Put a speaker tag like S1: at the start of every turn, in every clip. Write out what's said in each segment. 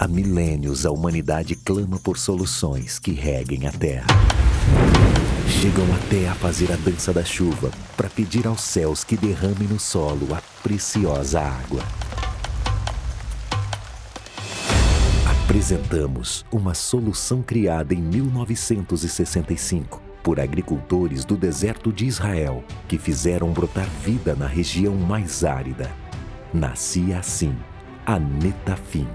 S1: Há milênios a humanidade clama por soluções que reguem a terra. Chegam até a fazer a dança da chuva para pedir aos céus que derramem no solo a preciosa água. Apresentamos uma solução criada em 1965 por agricultores do deserto de Israel que fizeram brotar vida na região mais árida. Nascia assim a Netafim.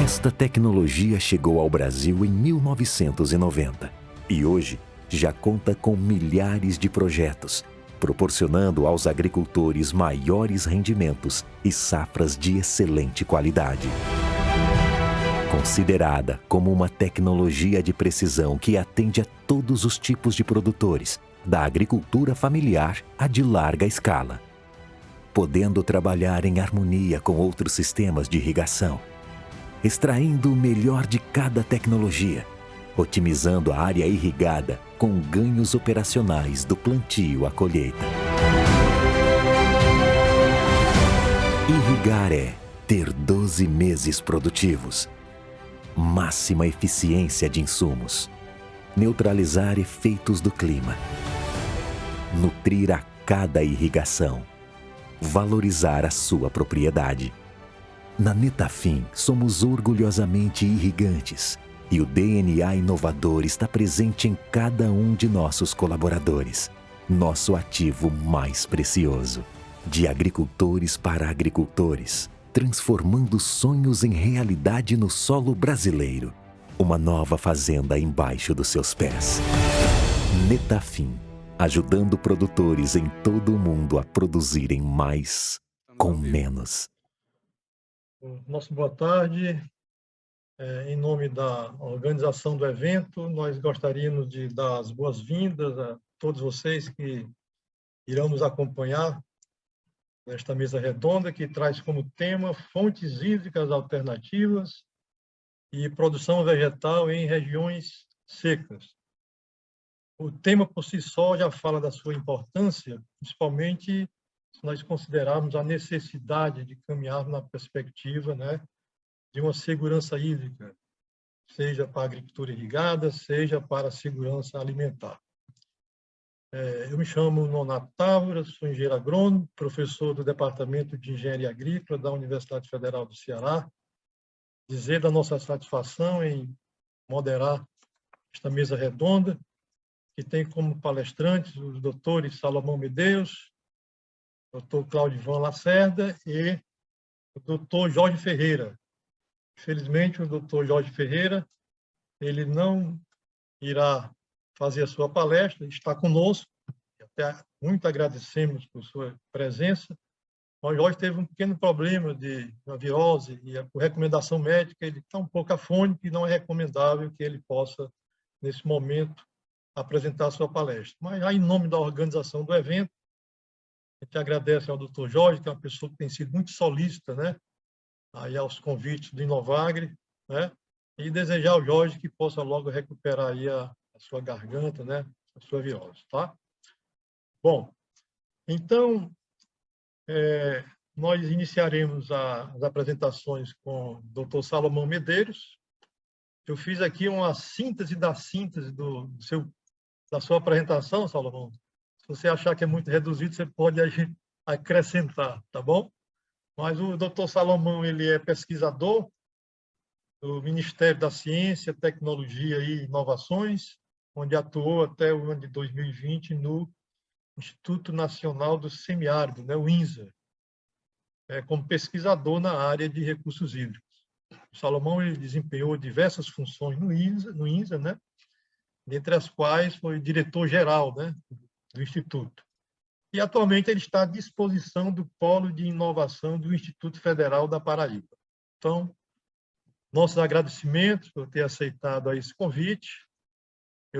S1: Esta tecnologia chegou ao Brasil em 1990 e hoje já conta com milhares de projetos, proporcionando aos agricultores maiores rendimentos e safras de excelente qualidade. Considerada como uma tecnologia de precisão que atende a todos os tipos de produtores, da agricultura familiar à de larga escala, podendo trabalhar em harmonia com outros sistemas de irrigação, extraindo o melhor de cada tecnologia, otimizando a área irrigada com ganhos operacionais do plantio à colheita. Irrigar é ter 12 meses produtivos, máxima eficiência de insumos, neutralizar efeitos do clima, nutrir a cada irrigação, valorizar a sua propriedade. Na Netafim, somos orgulhosamente irrigantes e o DNA inovador está presente em cada um de nossos colaboradores, nosso ativo mais precioso. De agricultores para agricultores, transformando sonhos em realidade no solo brasileiro. Uma nova fazenda embaixo dos seus pés. Netafim, ajudando produtores em todo o mundo a produzirem mais com menos.
S2: Nossa boa tarde. Em nome da organização do evento, nós gostaríamos de dar as boas-vindas a todos vocês que irão nos acompanhar nesta mesa redonda que traz como tema fontes hídricas alternativas e produção vegetal em regiões secas. O tema por si só já fala da sua importância, principalmente se nós considerarmos a necessidade de caminhar na perspectiva, de uma segurança hídrica, seja para a agricultura irrigada, seja para a segurança alimentar. Eu me chamo Nonato Távora, sou engenheiro agrônomo, professor do Departamento de Engenharia Agrícola da Universidade Federal do Ceará. Dizer da nossa satisfação em moderar esta mesa redonda, que tem como palestrantes os doutores Salomão Medeiros, doutor Cláudio Ivan Lacerda e o doutor Jorge Ferreira. Infelizmente, o doutor Jorge Ferreira, ele não irá fazer a sua palestra, está conosco, até muito agradecemos por sua presença, mas o Jorge teve um pequeno problema de uma virose e, por recomendação médica, ele está um pouco afônico e não é recomendável que ele possa, nesse momento, apresentar a sua palestra. Mas, já em nome da organização do evento, a gente agradece ao doutor Jorge, que é uma pessoa que tem sido muito solícita, aí aos convites do Inovagre, e desejar ao Jorge que possa logo recuperar aí a sua garganta, a sua virose, tá? Bom, então, nós iniciaremos as apresentações com o doutor Salomão Medeiros. Eu fiz aqui uma síntese da síntese da sua apresentação, Salomão. Se você achar que é muito reduzido, você pode acrescentar, tá bom? Mas o doutor Salomão, ele é pesquisador do Ministério da Ciência, Tecnologia e Inovações, onde atuou até o ano de 2020 no Instituto Nacional do Semiárido, o INSA, como pesquisador na área de recursos hídricos. O Salomão ele desempenhou diversas funções no INSA, dentre as quais foi diretor-geral do Instituto. E, atualmente, ele está à disposição do Polo de Inovação do Instituto Federal da Paraíba. Então, nossos agradecimentos por ter aceitado esse convite.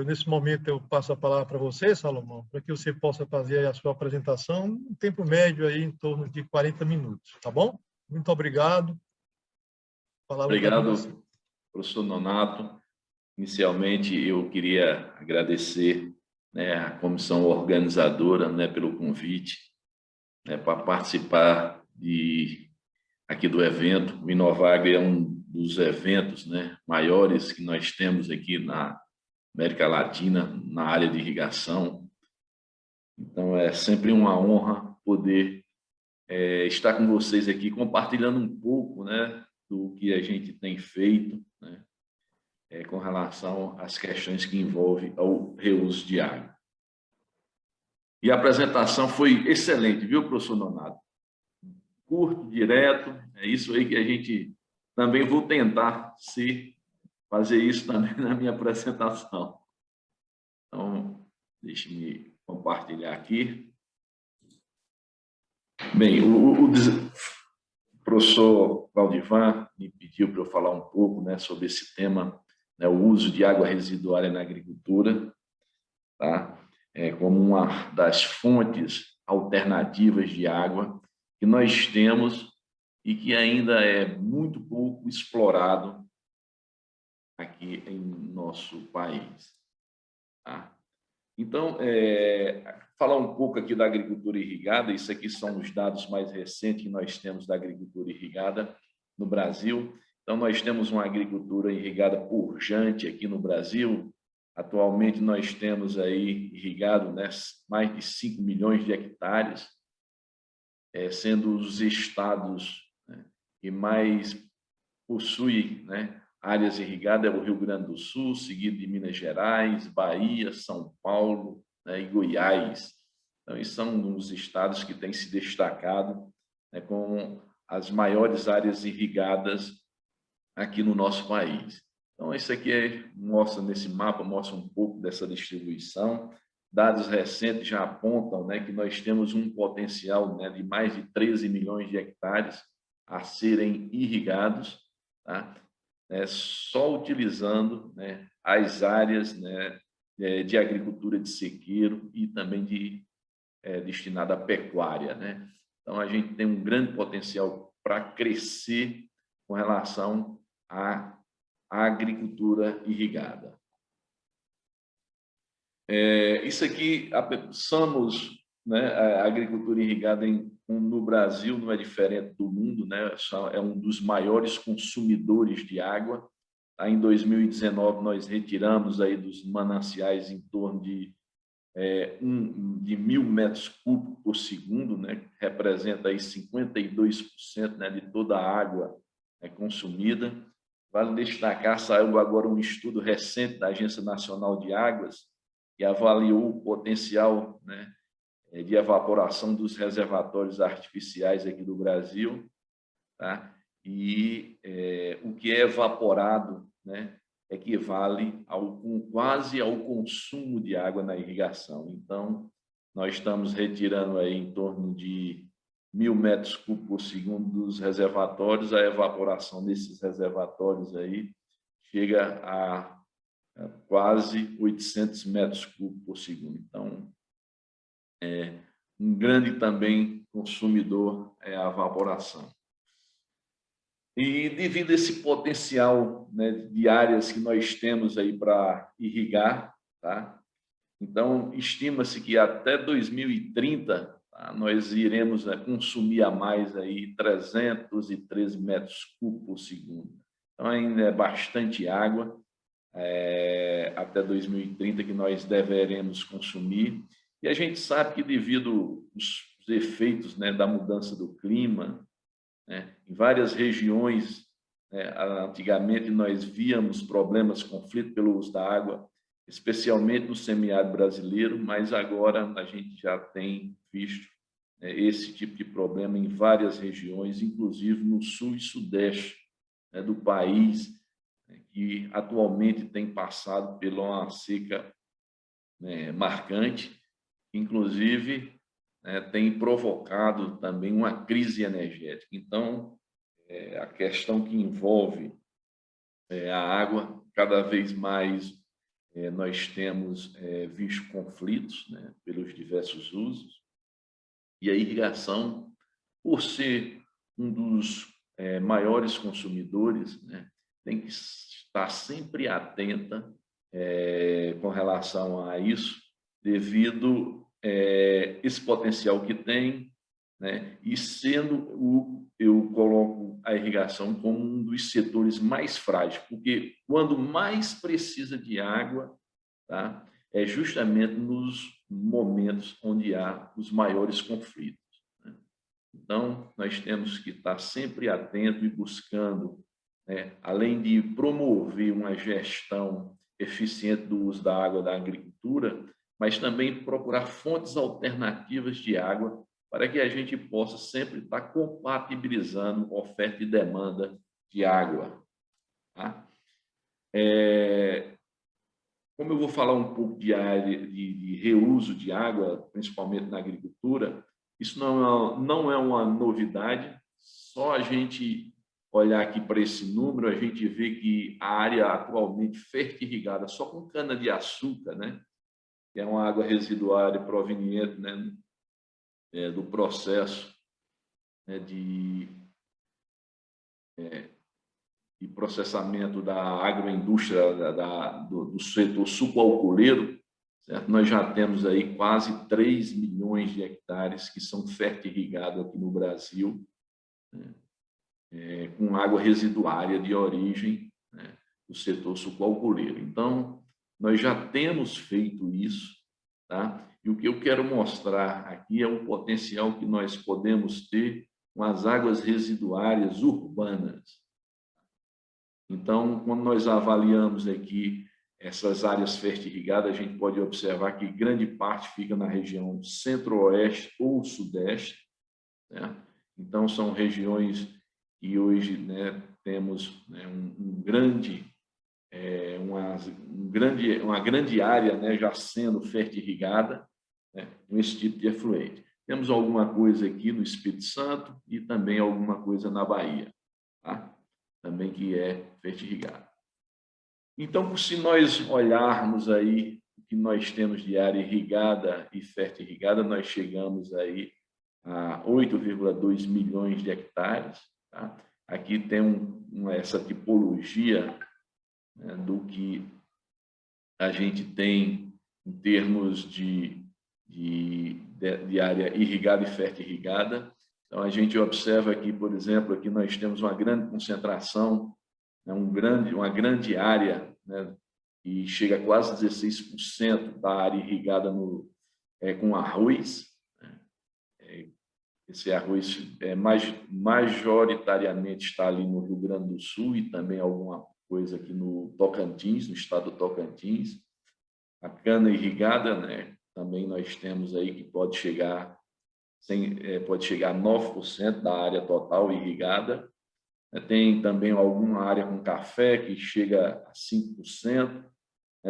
S2: Nesse momento, eu passo a palavra para você, Salomão, para que você possa fazer a sua apresentação em tempo médio, aí, em torno de 40 minutos, tá bom? Muito obrigado.
S3: Obrigado, professor Nonato. Inicialmente, eu queria agradecer a comissão organizadora pelo convite. né, para participar aqui do evento. O Inovagre é um dos eventos, né, maiores que nós temos aqui na América Latina, na área de irrigação. Então, é sempre uma honra poder estar com vocês aqui, compartilhando um pouco, né, do que a gente tem feito, né, com relação às questões que envolvem o reuso de água. E a apresentação foi excelente, viu, professor Nonato? Curto, direto, é isso aí que a gente também vou tentar fazer isso também na minha apresentação. Então, deixe-me compartilhar aqui. Bem, o professor Valdivan me pediu para eu falar um pouco, né, sobre esse tema, né, o uso de água residuária na agricultura, tá? Como uma das fontes alternativas de água que nós temos e que ainda é muito pouco explorado aqui em nosso país. Tá? Então, falar um pouco aqui da agricultura irrigada, isso aqui são os dados mais recentes que nós temos da agricultura irrigada no Brasil. Então, nós temos uma agricultura irrigada pujante aqui no Brasil. Atualmente, nós temos aí irrigado, né, mais de 5 milhões de hectares, sendo os estados, né, que mais possuem, né, áreas irrigadas é o Rio Grande do Sul, seguido de Minas Gerais, Bahia, São Paulo, né, e Goiás. Então, esses são os estados que têm se destacado, né, com as maiores áreas irrigadas aqui no nosso país. Então, isso aqui mostra, nesse mapa, mostra um pouco dessa distribuição. Dados recentes já apontam, né, que nós temos um potencial, né, de mais de 13 milhões de hectares a serem irrigados, tá? Só utilizando, né, as áreas, né, de agricultura de sequeiro e também destinada à pecuária, né? Então, a gente tem um grande potencial para crescer com relação à agricultura irrigada. Isso aqui, somos, né, a agricultura irrigada no Brasil não é diferente do mundo, né? É um dos maiores consumidores de água. Em 2019, nós retiramos aí dos mananciais em torno de 1.000 metros cúbicos por segundo, né? Representa aí 52%, né, de toda a água consumida. Vale destacar, saiu agora um estudo recente da Agência Nacional de Águas, que avaliou o potencial, né, de evaporação dos reservatórios artificiais aqui do Brasil, tá? E o que é evaporado, né, equivale quase ao consumo de água na irrigação. Então, nós estamos retirando aí em torno de 1.000 metros cúbicos por segundo dos reservatórios. A evaporação desses reservatórios aí chega a quase 800 metros cúbicos por segundo. Então, um grande também consumidor é a evaporação. E devido a esse potencial, né, de áreas que nós temos aí para irrigar, tá? Então, estima-se que até 2030, tá, nós iremos consumir a mais aí 313 metros cúbicos por segundo. Então, ainda é bastante água. Até 2030 que nós deveremos consumir, e a gente sabe que devido aos efeitos, né, da mudança do clima, né, em várias regiões, né, antigamente nós víamos problemas, conflito pelo uso da água, especialmente no semiárido brasileiro, mas agora a gente já tem visto, né, esse tipo de problema em várias regiões, inclusive no sul e sudeste, né, do país, que atualmente tem passado por uma seca, né, marcante, inclusive, né, tem provocado também uma crise energética. Então, a questão que envolve a água, cada vez mais nós temos visto conflitos, né, pelos diversos usos, e a irrigação, por ser um dos maiores consumidores, né, tem que estar sempre atenta com relação a isso, devido esse potencial que tem, né? E eu coloco a irrigação como um dos setores mais frágeis, porque quando mais precisa de água, tá? É justamente nos momentos onde há os maiores conflitos, né? Então, nós temos que estar sempre atento e buscando, né, além de promover uma gestão eficiente do uso da água da agricultura, mas também procurar fontes alternativas de água para que a gente possa sempre estar compatibilizando oferta e demanda de água, tá? Como eu vou falar um pouco de área de reuso de água, principalmente na agricultura, isso não é uma novidade, só a gente olhar aqui para esse número, a gente vê que a área atualmente fertirrigada só com cana-de-açúcar, né, que é uma água residuária proveniente, né, do processo, né, de processamento da agroindústria, do setor sucoalcooleiro, certo? Nós já temos aí quase 3 milhões de hectares que são fertirrigados aqui no Brasil, né, com água residuária de origem, né, do setor sucoalcooleiro. Então, nós já temos feito isso, tá? E o que eu quero mostrar aqui é o potencial que nós podemos ter com as águas residuárias urbanas. Então, quando nós avaliamos aqui essas áreas fertirrigadas, a gente pode observar que grande parte fica na região centro-oeste ou sudeste, né? Então, são regiões que hoje, né, temos, né, uma grande área, né, já sendo fertirrigada, né, com esse tipo de efluente. Temos alguma coisa aqui no Espírito Santo e também alguma coisa na Bahia, tá? Também que é fertirrigado. Então, se nós olharmos aí o que nós temos de área irrigada e fertirrigada, nós chegamos aí a 8,2 milhões de hectares, tá? Aqui tem essa tipologia, né, do que a gente tem em termos de área irrigada e fertirrigada. Então, a gente observa aqui, por exemplo, aqui nós temos uma grande concentração, né, uma grande área, né, e chega a quase 16% da área irrigada com arroz, né? Esse arroz majoritariamente está ali no Rio Grande do Sul e também alguma coisa aqui no Tocantins, no estado do Tocantins. A cana irrigada, né, também nós temos aí que pode chegar a 9% da área total irrigada. Tem também alguma área com café que chega a 5%.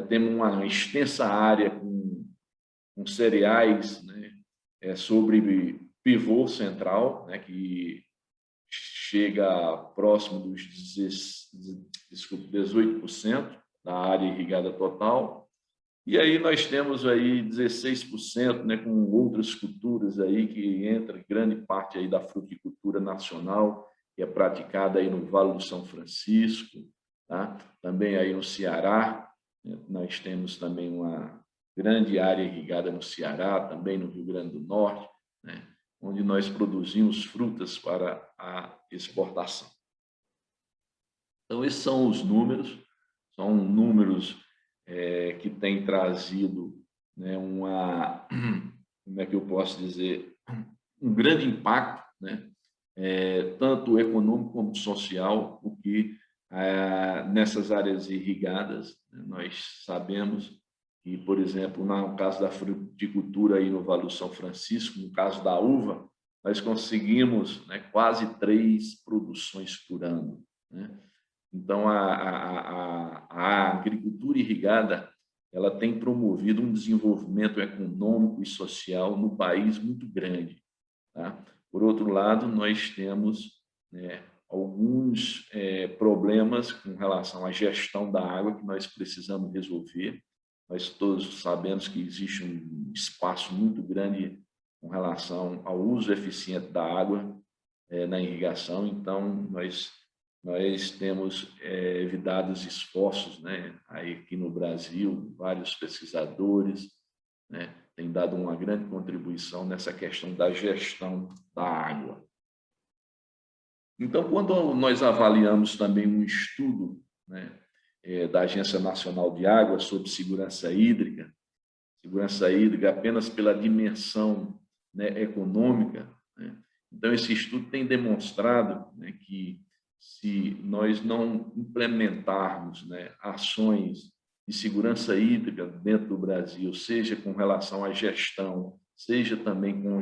S3: Temos uma extensa área com cereais, né, sobre pivô central, né, que chega próximo dos 18% da área irrigada total. E aí nós temos aí 16%, né, com outras culturas aí que entra grande parte aí da fruticultura nacional, que é praticada aí no Vale do São Francisco, tá? Também aí no Ceará, né, nós temos também uma grande área irrigada no Ceará, também no Rio Grande do Norte, né, onde nós produzimos frutas para a exportação. Então, esses são os números, são números que têm trazido, né, como é que eu posso dizer, um grande impacto, né, tanto econômico como social, porque nessas áreas irrigadas, né, nós sabemos que, por exemplo, no caso da fruticultura aí no Vale do São Francisco, no caso da uva, nós conseguimos, né, quase 3 produções por ano, né? Então, a agricultura irrigada, ela tem promovido um desenvolvimento econômico e social no país muito grande, tá? Por outro lado, nós temos, né, alguns problemas com relação à gestão da água que nós precisamos resolver. Nós todos sabemos que existe um espaço muito grande com relação ao uso eficiente da água na irrigação. Então, nós temos evitados esforços, né, aí aqui no Brasil, vários pesquisadores, né, tem dado uma grande contribuição nessa questão da gestão da água. Então, quando nós avaliamos também um estudo, né, da Agência Nacional de Água sobre segurança hídrica apenas pela dimensão, né, econômica, né? Então, esse estudo tem demonstrado, né, que se nós não implementarmos, né, ações de segurança hídrica dentro do Brasil, seja com relação à gestão, seja também com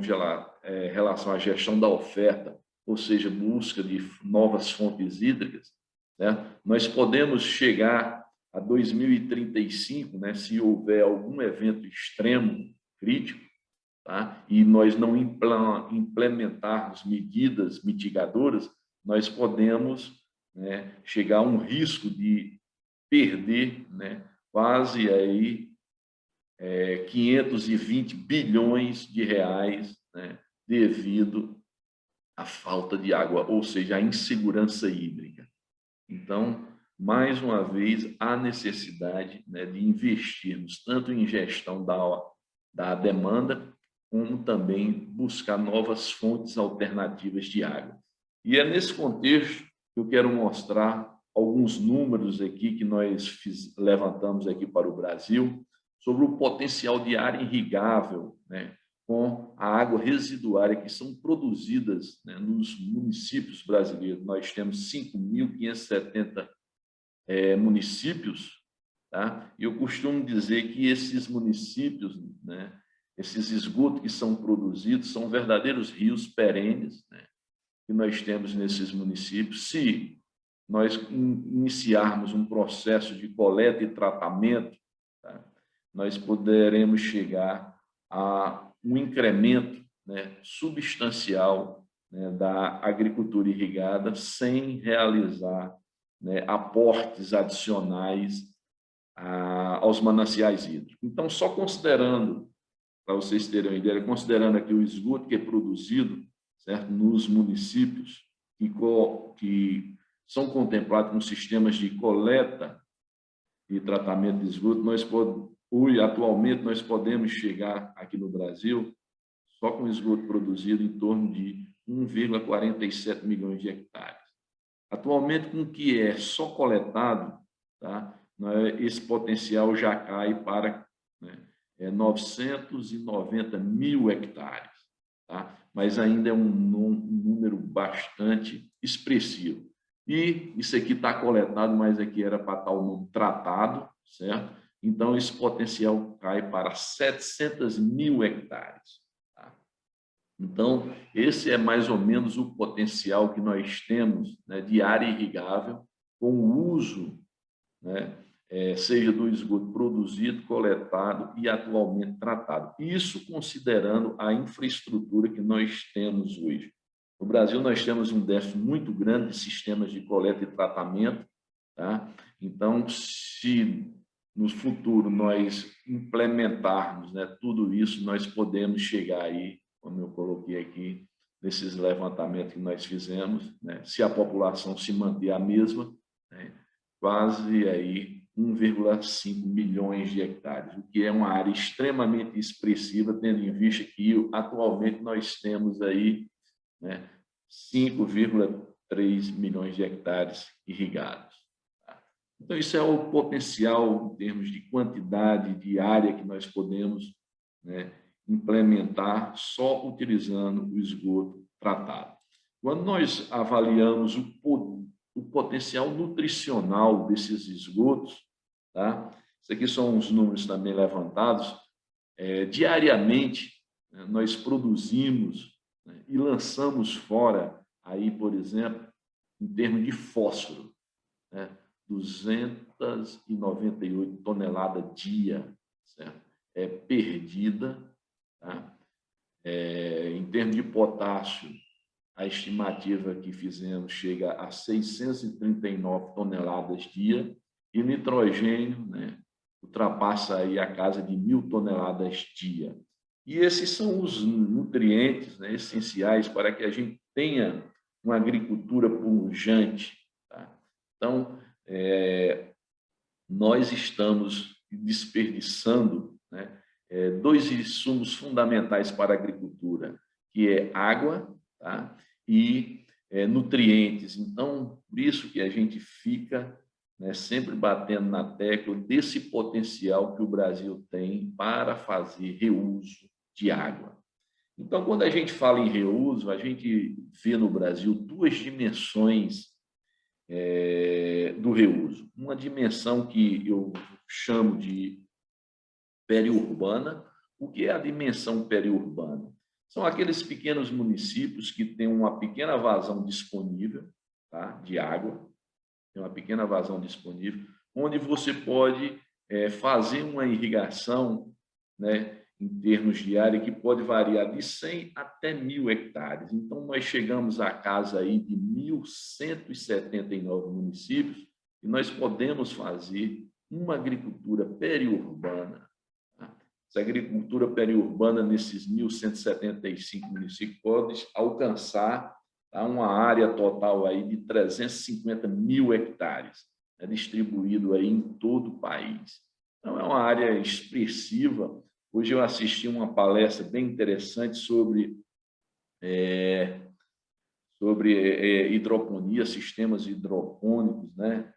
S3: relação à gestão da oferta, ou seja, busca de novas fontes hídricas, né, nós podemos chegar a 2035, né, se houver algum evento extremo, crítico, tá, e nós não implementarmos medidas mitigadoras, nós podemos, né, chegar a um risco de perder, né, quase aí 520 bilhões de reais, né, devido à falta de água, ou seja, à insegurança hídrica. Então, mais uma vez, há necessidade, né, de investirmos tanto em gestão da demanda, como também buscar novas fontes alternativas de água. E é nesse contexto que eu quero mostrar alguns números aqui que nós levantamos aqui para o Brasil sobre o potencial de área irrigável, né, com a água residuária que são produzidas, né, nos municípios brasileiros. Nós temos 5.570 municípios, tá? E eu costumo dizer que esses municípios, né, esses esgotos que são produzidos são verdadeiros rios perenes, né, que nós temos nesses municípios. Se nós iniciarmos um processo de coleta e tratamento, tá, nós poderemos chegar a um incremento, né, substancial, né, da agricultura irrigada sem realizar, né, aportes adicionais aos mananciais hídricos. Então, só considerando, para vocês terem uma ideia, considerando aqui o esgoto que é produzido, certo, nos municípios que são contemplados com sistemas de coleta e tratamento de esgoto, atualmente nós podemos chegar aqui no Brasil, só com esgoto produzido, em torno de 1,47 milhões de hectares. Atualmente, com o que é só coletado, tá, esse potencial já cai para, né, 990 mil hectares, tá? Mas ainda é um número bastante expressivo. E isso aqui está coletado, mas aqui era para estar o nome tratado, certo? Então, esse potencial cai para 700 mil hectares. Tá? Então, esse é mais ou menos o potencial que nós temos, né, de área irrigável com o uso, né, seja do esgoto produzido, coletado e atualmente tratado. Isso considerando a infraestrutura que nós temos hoje. No Brasil, nós temos um déficit muito grande de sistemas de coleta e tratamento. Tá? Então, se no futuro nós implementarmos, né, tudo isso, nós podemos chegar aí, como eu coloquei aqui, nesses levantamentos que nós fizemos, né, se a população se manter a mesma, né, quase aí 1,5 milhões de hectares, o que é uma área extremamente expressiva, tendo em vista que atualmente nós temos aí, né, 5,3 milhões de hectares irrigados. Tá? Então, isso é o potencial em termos de quantidade de área que nós podemos, né, implementar só utilizando o esgoto tratado. Quando nós avaliamos o potencial nutricional desses esgotos, tá? Isso aqui são os números também levantados, diariamente, né, nós produzimos, né, e lançamos fora, aí, por exemplo, em termos de fósforo, né, 298 toneladas dia, certo? Perdida. Tá? Em termos de potássio, a estimativa que fizemos chega a 639 toneladas dia, e nitrogênio, né, ultrapassa aí a casa de 1.000 toneladas dia. E esses são os nutrientes, né, essenciais para que a gente tenha uma agricultura pujante. Tá? Então, nós estamos desperdiçando, né, dois insumos fundamentais para a agricultura, que é água, tá? E nutrientes. Então, por isso que a gente fica, né, sempre batendo na tecla desse potencial que o Brasil tem para fazer reuso de água. Então, quando a gente fala em reuso, a gente vê no Brasil duas dimensões do reuso. Uma dimensão que eu chamo de periurbana. O que é a dimensão periurbana? São aqueles pequenos municípios que têm uma pequena vazão disponível, tá, de água, tem uma pequena vazão disponível, onde você pode fazer uma irrigação, né, em termos de área, que pode variar de 100 até 1.000 hectares. Então, nós chegamos à casa aí de 1.179 municípios e nós podemos fazer uma agricultura periurbana. Essa agricultura periurbana, nesses 1.175 municípios, pode alcançar uma área total aí de 350.000 hectares, né, distribuído aí em todo o país. Então, é uma área expressiva. Hoje eu assisti uma palestra bem interessante sobre hidroponia, sistemas hidropônicos, né?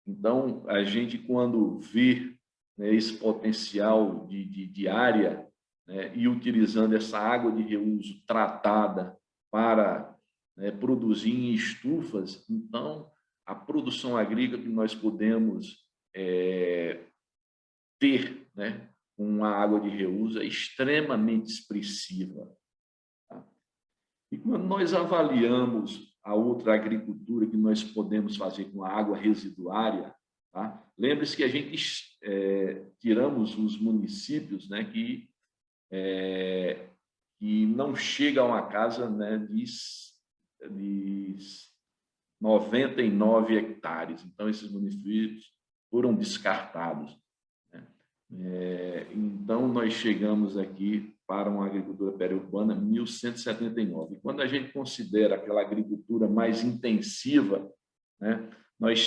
S3: Então, a gente, quando vê, né, esse potencial de área, né, e utilizando essa água de reuso tratada para, né, produzir em estufas, então, a produção agrícola que nós podemos ter, né, com a água de reuso é extremamente expressiva. Tá? E quando nós avaliamos a outra agricultura que nós podemos fazer com a água residuária, tá? Lembre-se que a gente tiramos os municípios, né, que não chegam a casa, né, de 99 hectares. Então, esses municípios foram descartados. Então, nós chegamos aqui para uma agricultura periurbana 1.179. E quando a gente considera aquela agricultura mais intensiva, né, nós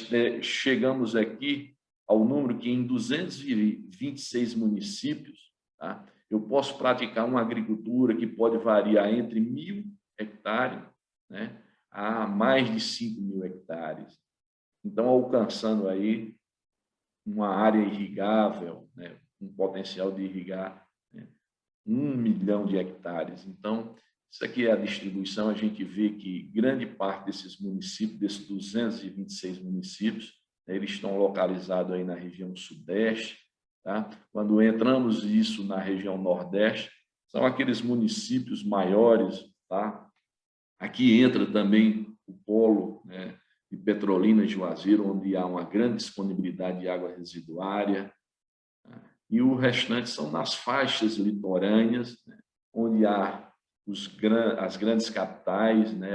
S3: chegamos aqui ao número que em 226 municípios, tá, eu posso praticar uma agricultura que pode variar entre 1.000 hectares, né, a mais de 5.000 hectares. Então, alcançando aí uma área irrigável, né, um potencial de irrigar, né, 1 milhão de hectares. Então, isso aqui é a distribuição. A gente vê que grande parte desses municípios, desses 226 municípios, né, eles estão localizados aí na região sudeste. Tá? Quando entramos isso na região nordeste, são aqueles municípios maiores. Tá? Aqui entra também o polo, né, de Petrolina e Juazeiro, onde há uma grande disponibilidade de água residuária, e o restante são nas faixas litorâneas, né, onde há as grandes capitais, né,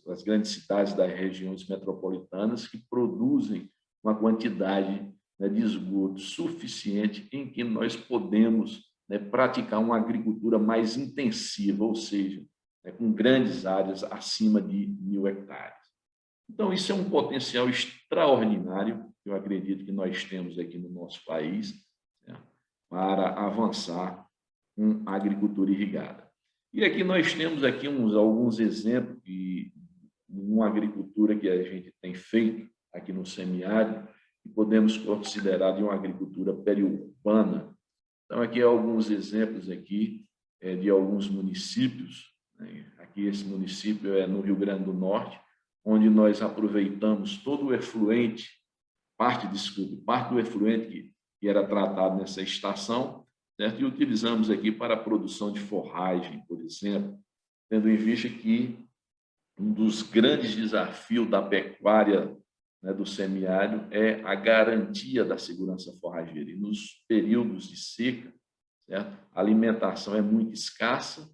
S3: as grandes cidades das regiões metropolitanas, que produzem uma quantidade, né, de esgoto suficiente em que nós podemos, né, praticar uma agricultura mais intensiva, ou seja, né, com grandes áreas acima de 1.000 hectares. Então, isso é um potencial extraordinário que eu acredito que nós temos aqui no nosso país, né, para avançar com a agricultura irrigada. E aqui nós temos aqui alguns exemplos de uma agricultura que a gente tem feito aqui no semiárido, que podemos considerar de uma agricultura periurbana. Então, aqui alguns exemplos aqui de alguns municípios. Né? Aqui esse município é no Rio Grande do Norte, onde nós aproveitamos todo o efluente, parte do efluente que era tratado nessa estação, certo? E utilizamos aqui para a produção de forragem, por exemplo, tendo em vista que um dos grandes desafios da pecuária, né, do semiárido é a garantia da segurança forrageira. E nos períodos de seca, certo? A alimentação é muito escassa,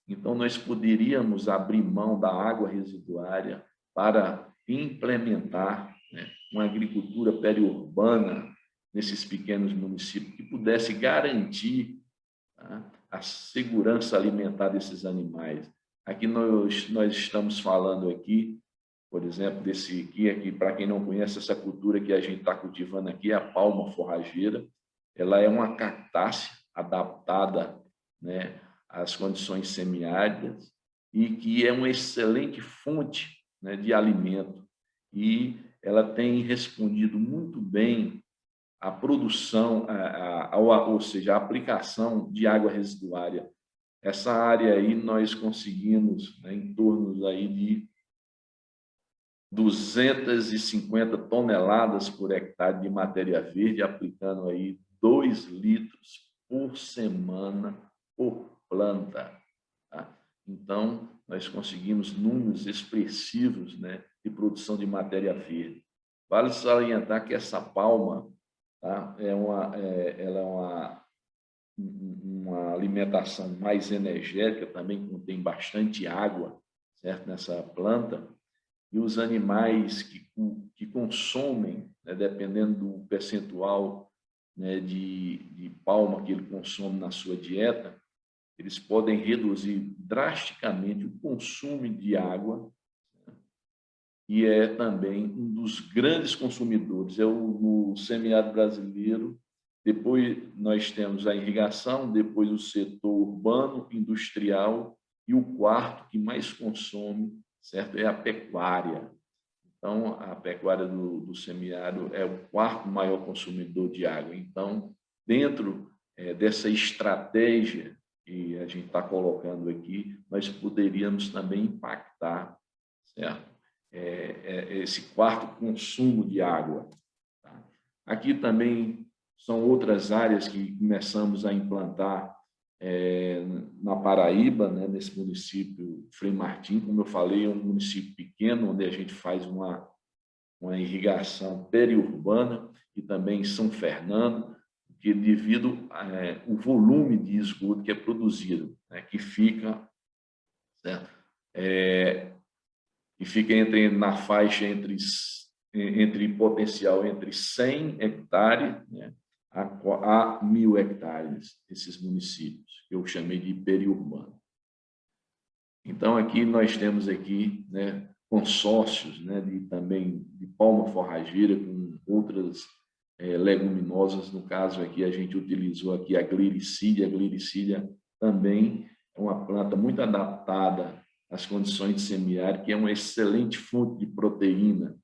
S3: então nós poderíamos abrir mão da água residuária para implementar, né, uma agricultura periurbana nesses pequenos municípios que pudesse garantir, tá, a segurança alimentar desses animais. Aqui nós estamos falando aqui, por exemplo, desse aqui, para quem não conhece, essa cultura que a gente está cultivando aqui é a palma forrageira. Ela é uma cactácea adaptada, né, às condições semiáridas e que é uma excelente fonte, né, de alimento. E ela tem respondido muito bem à produção, ou seja, à aplicação de água residuária. Essa área aí nós conseguimos, né, em torno aí de 250 toneladas por hectare de matéria verde, aplicando aí 2 litros por semana por planta. Tá? Então, nós conseguimos números expressivos, né, de produção de matéria verde. Vale salientar que essa palma, tá, ela é uma alimentação mais energética, também contém bastante água, certo, nessa planta, e os animais que consomem, né, dependendo do percentual, né, de palma que ele consome na sua dieta, eles podem reduzir drasticamente o consumo de água, né, e é também um dos grandes consumidores. No semiárido brasileiro, depois nós temos a irrigação, depois o setor urbano, industrial, e o quarto que mais consome, certo, é a pecuária. Então, a pecuária do semiárido é o quarto maior consumidor de água. Então, dentro dessa estratégia que a gente está colocando aqui, nós poderíamos também impactar, certo, esse quarto consumo de água. Tá? Aqui também são outras áreas que começamos a implantar na Paraíba, né, nesse município Frei Martim, como eu falei, é um município pequeno, onde a gente faz uma irrigação periurbana, e também em São Fernando, que devido ao volume de esgoto que é produzido, né, que fica, certo? E fica na faixa entre potencial entre 100 hectares, né, a 1.000 hectares, esses municípios, que eu chamei de periurbano. Então, aqui nós temos aqui, né, consórcios, né, também de palma forrageira com outras leguminosas. No caso aqui, a gente utilizou aqui a gliricídia. A gliricídia também é uma planta muito adaptada às condições de semiárido, que é uma excelente fonte de proteína.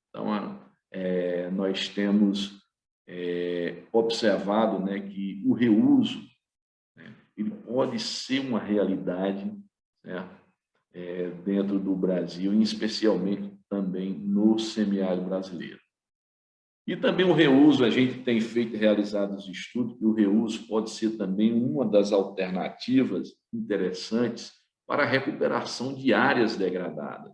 S3: Então, nós temos observado, né, que o reuso, né, ele pode ser uma realidade, né, dentro do Brasil, e especialmente também no semiárido brasileiro. E também o reuso, a gente tem realizado os estudos que o reuso pode ser também uma das alternativas interessantes para a recuperação de áreas degradadas.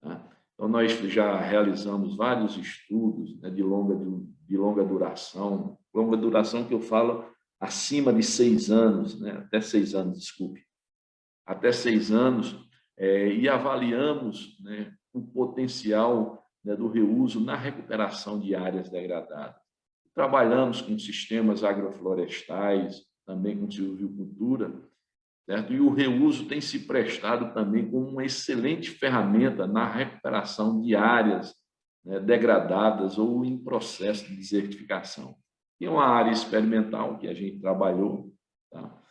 S3: Tá? Então, nós já realizamos vários estudos, né, de longa duração que eu falo acima de 6 anos, né, até 6 anos, desculpe, até 6 anos, e avaliamos, né, o potencial, né, do reuso na recuperação de áreas degradadas. Trabalhamos com sistemas agroflorestais, também com silvicultura, certo? E o reuso tem se prestado também como uma excelente ferramenta na recuperação de áreas, né, degradadas ou em processo de desertificação. É uma área experimental que a gente trabalhou, tá?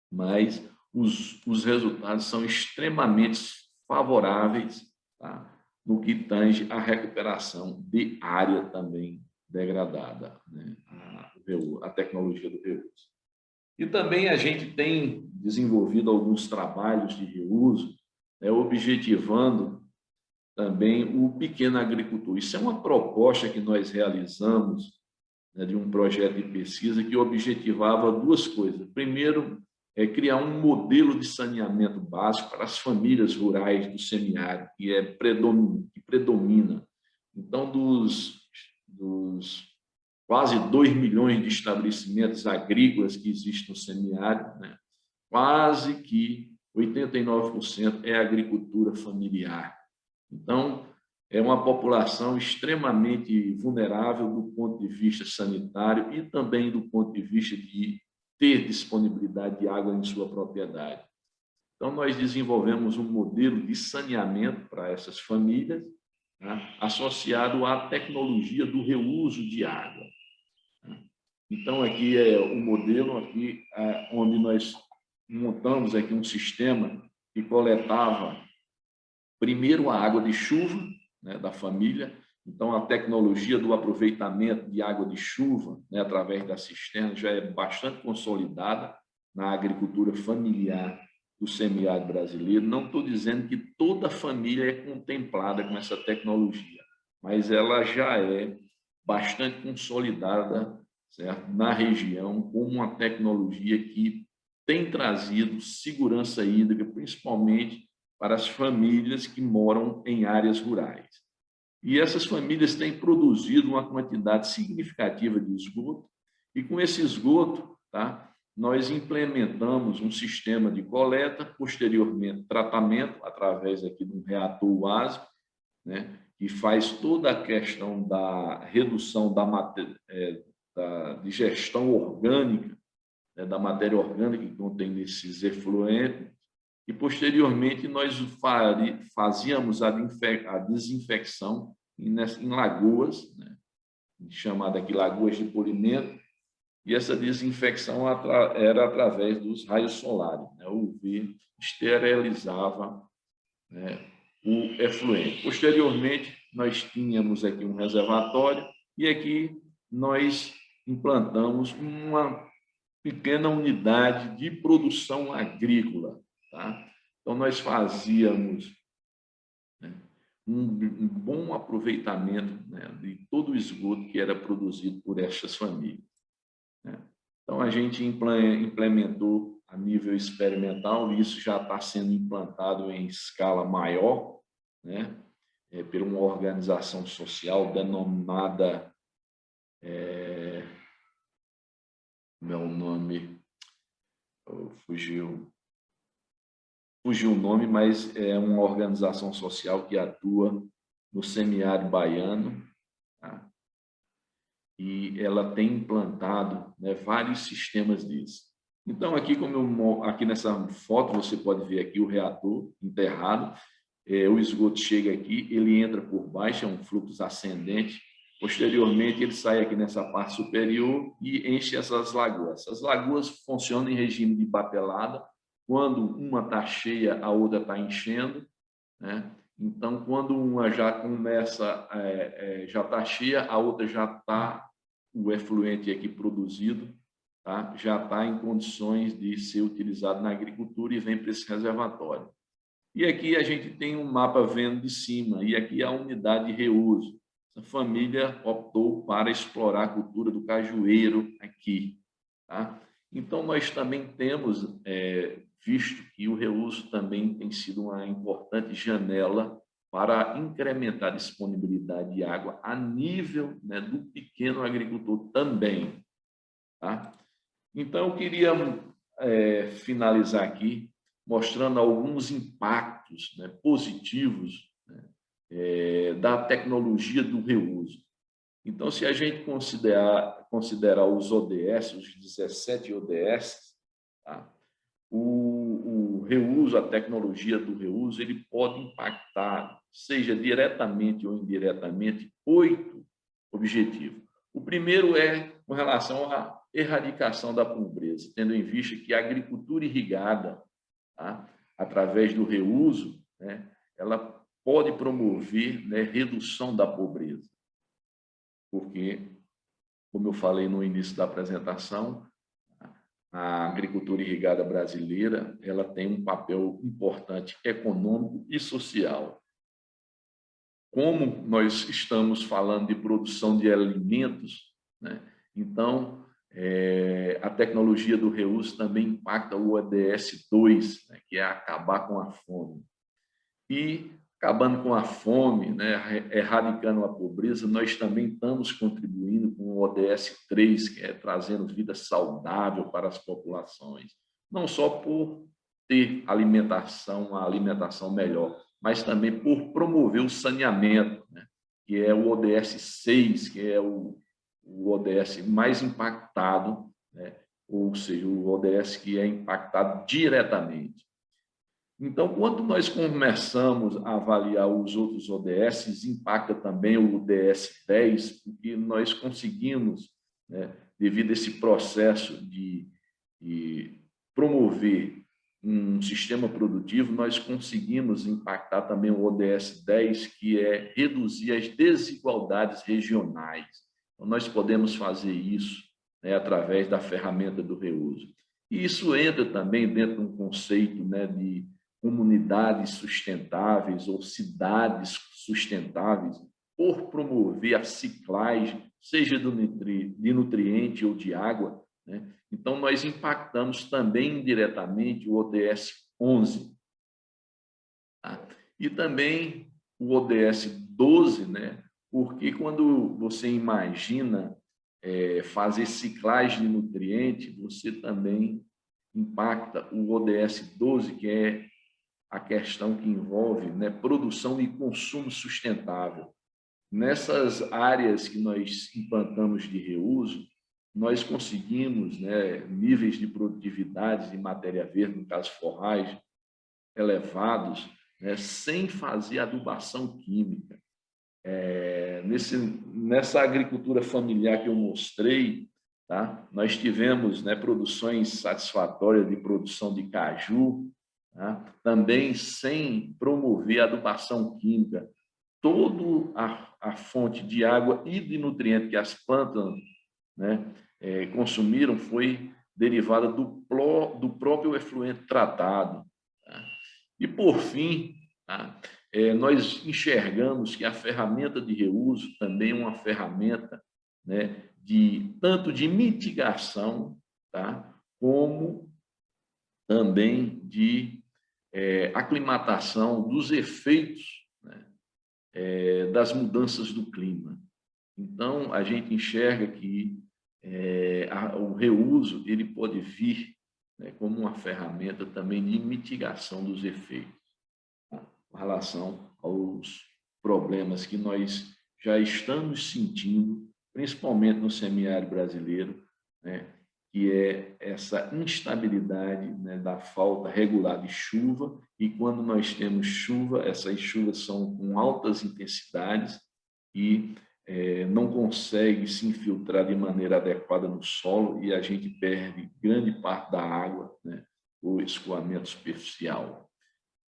S3: Mas os resultados são extremamente favoráveis, tá? No que tange à recuperação de área também degradada, né? A tecnologia do reuso. E também a gente tem desenvolvido alguns trabalhos de reuso, né, objetivando também o pequeno agricultor. Isso é uma proposta que nós realizamos, né, de um projeto de pesquisa que objetivava 2 coisas. Primeiro, criar um modelo de saneamento básico para as famílias rurais do semiárido, que predomina. Então, dos quase 2 milhões de estabelecimentos agrícolas que existem no semiárido, né, quase que 89% é agricultura familiar. Então, é uma população extremamente vulnerável do ponto de vista sanitário e também do ponto de vista de ter disponibilidade de água em sua propriedade. Então, nós desenvolvemos um modelo de saneamento para essas famílias, né, associado à tecnologia do reuso de água. Né? Então, aqui é o modelo, aqui onde nós montamos aqui um sistema que coletava primeiro a água de chuva, né, da família. Então, a tecnologia do aproveitamento de água de chuva, né, através da cisterna, já é bastante consolidada na agricultura familiar do semiárido brasileiro. Não estou dizendo que toda família é contemplada com essa tecnologia, mas ela já é bastante consolidada, certo, na região, como uma tecnologia que tem trazido segurança hídrica, principalmente para as famílias que moram em áreas rurais. E essas famílias têm produzido uma quantidade significativa de esgoto, e com esse esgoto, tá, nós implementamos um sistema de coleta, posteriormente tratamento, através aqui de um reator WASP, né, que faz toda a questão da redução da digestão orgânica, né, da matéria orgânica que contém esses efluentes, e posteriormente nós fazíamos a desinfecção em lagoas, né, chamada aqui lagoas de polimento, e essa desinfecção era através dos raios solares, né? O UV esterilizava, né, o efluente. Posteriormente, nós tínhamos aqui um reservatório e aqui nós implantamos uma pequena unidade de produção agrícola, tá? Então, nós fazíamos, né, um bom aproveitamento, né, de todo o esgoto que era produzido por estas famílias. Então, a gente implementou a nível experimental, e isso já está sendo implantado em escala maior, né, por uma organização social denominada, meu nome, fugiu o nome, mas é uma organização social que atua no semiárido baiano, tá? E ela tem implantado, né, vários sistemas disso. Então, aqui, aqui nessa foto, você pode ver aqui o reator enterrado, o esgoto chega aqui, ele entra por baixo, é um fluxo ascendente, posteriormente ele sai aqui nessa parte superior e enche essas lagoas. Essas lagoas funcionam em regime de batelada, quando uma está cheia, a outra está enchendo, né? Então, quando uma já começa, já está cheia, a outra já está, o efluente aqui produzido, tá, já está em condições de ser utilizado na agricultura e vem para esse reservatório. E aqui a gente tem um mapa vendo de cima, e aqui a unidade de reuso. A família optou para explorar a cultura do cajueiro aqui, tá? Então, nós também temos visto que o reuso também tem sido uma importante janela para incrementar a disponibilidade de água a nível, né, do pequeno agricultor também, tá? Então, eu queria finalizar aqui mostrando alguns impactos, né, positivos, né, da tecnologia do reuso. Então, se a gente considerar os ODS, os 17 ODS, tá? O reuso, a tecnologia do reuso, ele pode impactar, seja diretamente ou indiretamente, 8 objetivos. O primeiro é com relação à erradicação da pobreza, tendo em vista que a agricultura irrigada, tá, através do reuso, né, ela pode promover, né, redução da pobreza. Porque, como eu falei no início da apresentação, a agricultura irrigada brasileira, ela tem um papel importante econômico e social. Como nós estamos falando de produção de alimentos, né, então a tecnologia do reuso também impacta o ODS 2, né, que é acabar com a fome. E acabando com a fome, né, erradicando a pobreza, nós também estamos contribuindo com o ODS 3, que é trazendo vida saudável para as populações. Não só por ter uma alimentação melhor, mas também por promover o saneamento, né, que é o ODS 6, que é o ODS mais impactado, né, ou seja, o ODS que é impactado diretamente. Então, quando nós começamos a avaliar os outros ODS, impacta também o ODS 10, porque nós conseguimos, né, devido a esse processo de promover um sistema produtivo, nós conseguimos impactar também o ODS 10, que é reduzir as desigualdades regionais. Então, nós podemos fazer isso, né, através da ferramenta do reuso. E isso entra também dentro de um conceito, né, de comunidades sustentáveis ou cidades sustentáveis, por promover a ciclagem, seja de nutriente ou de água, né? Então, nós impactamos também indiretamente o ODS 11. Tá? E também o ODS 12, né? Porque quando você imagina fazer ciclagem de nutriente, você também impacta o ODS 12, que é a questão que envolve, né, produção e consumo sustentável. Nessas áreas que nós implantamos de reuso, nós conseguimos, né, níveis de produtividade de matéria verde, no caso forragem, elevados, né, sem fazer adubação química. Nessa agricultura familiar que eu mostrei, tá, nós tivemos, né, produções satisfatórias de produção de caju, tá, também sem promover adubação química. Toda a fonte de água e de nutriente que as plantas, né, consumiram foi derivada do próprio efluente tratado. Tá? E, por fim, tá, nós enxergamos que a ferramenta de reuso também é uma ferramenta, né, tanto de mitigação, tá, como também de aclimatação dos efeitos, né, das mudanças do clima. Então, a gente enxerga que o reuso ele pode vir, né, como uma ferramenta também de mitigação dos efeitos, tá, com relação aos problemas que nós já estamos sentindo, principalmente no semiárido brasileiro, né, que é essa instabilidade, né, da falta regular de chuva, e quando nós temos chuva, essas chuvas são com altas intensidades e não consegue se infiltrar de maneira adequada no solo e a gente perde grande parte da água, né, o escoamento superficial.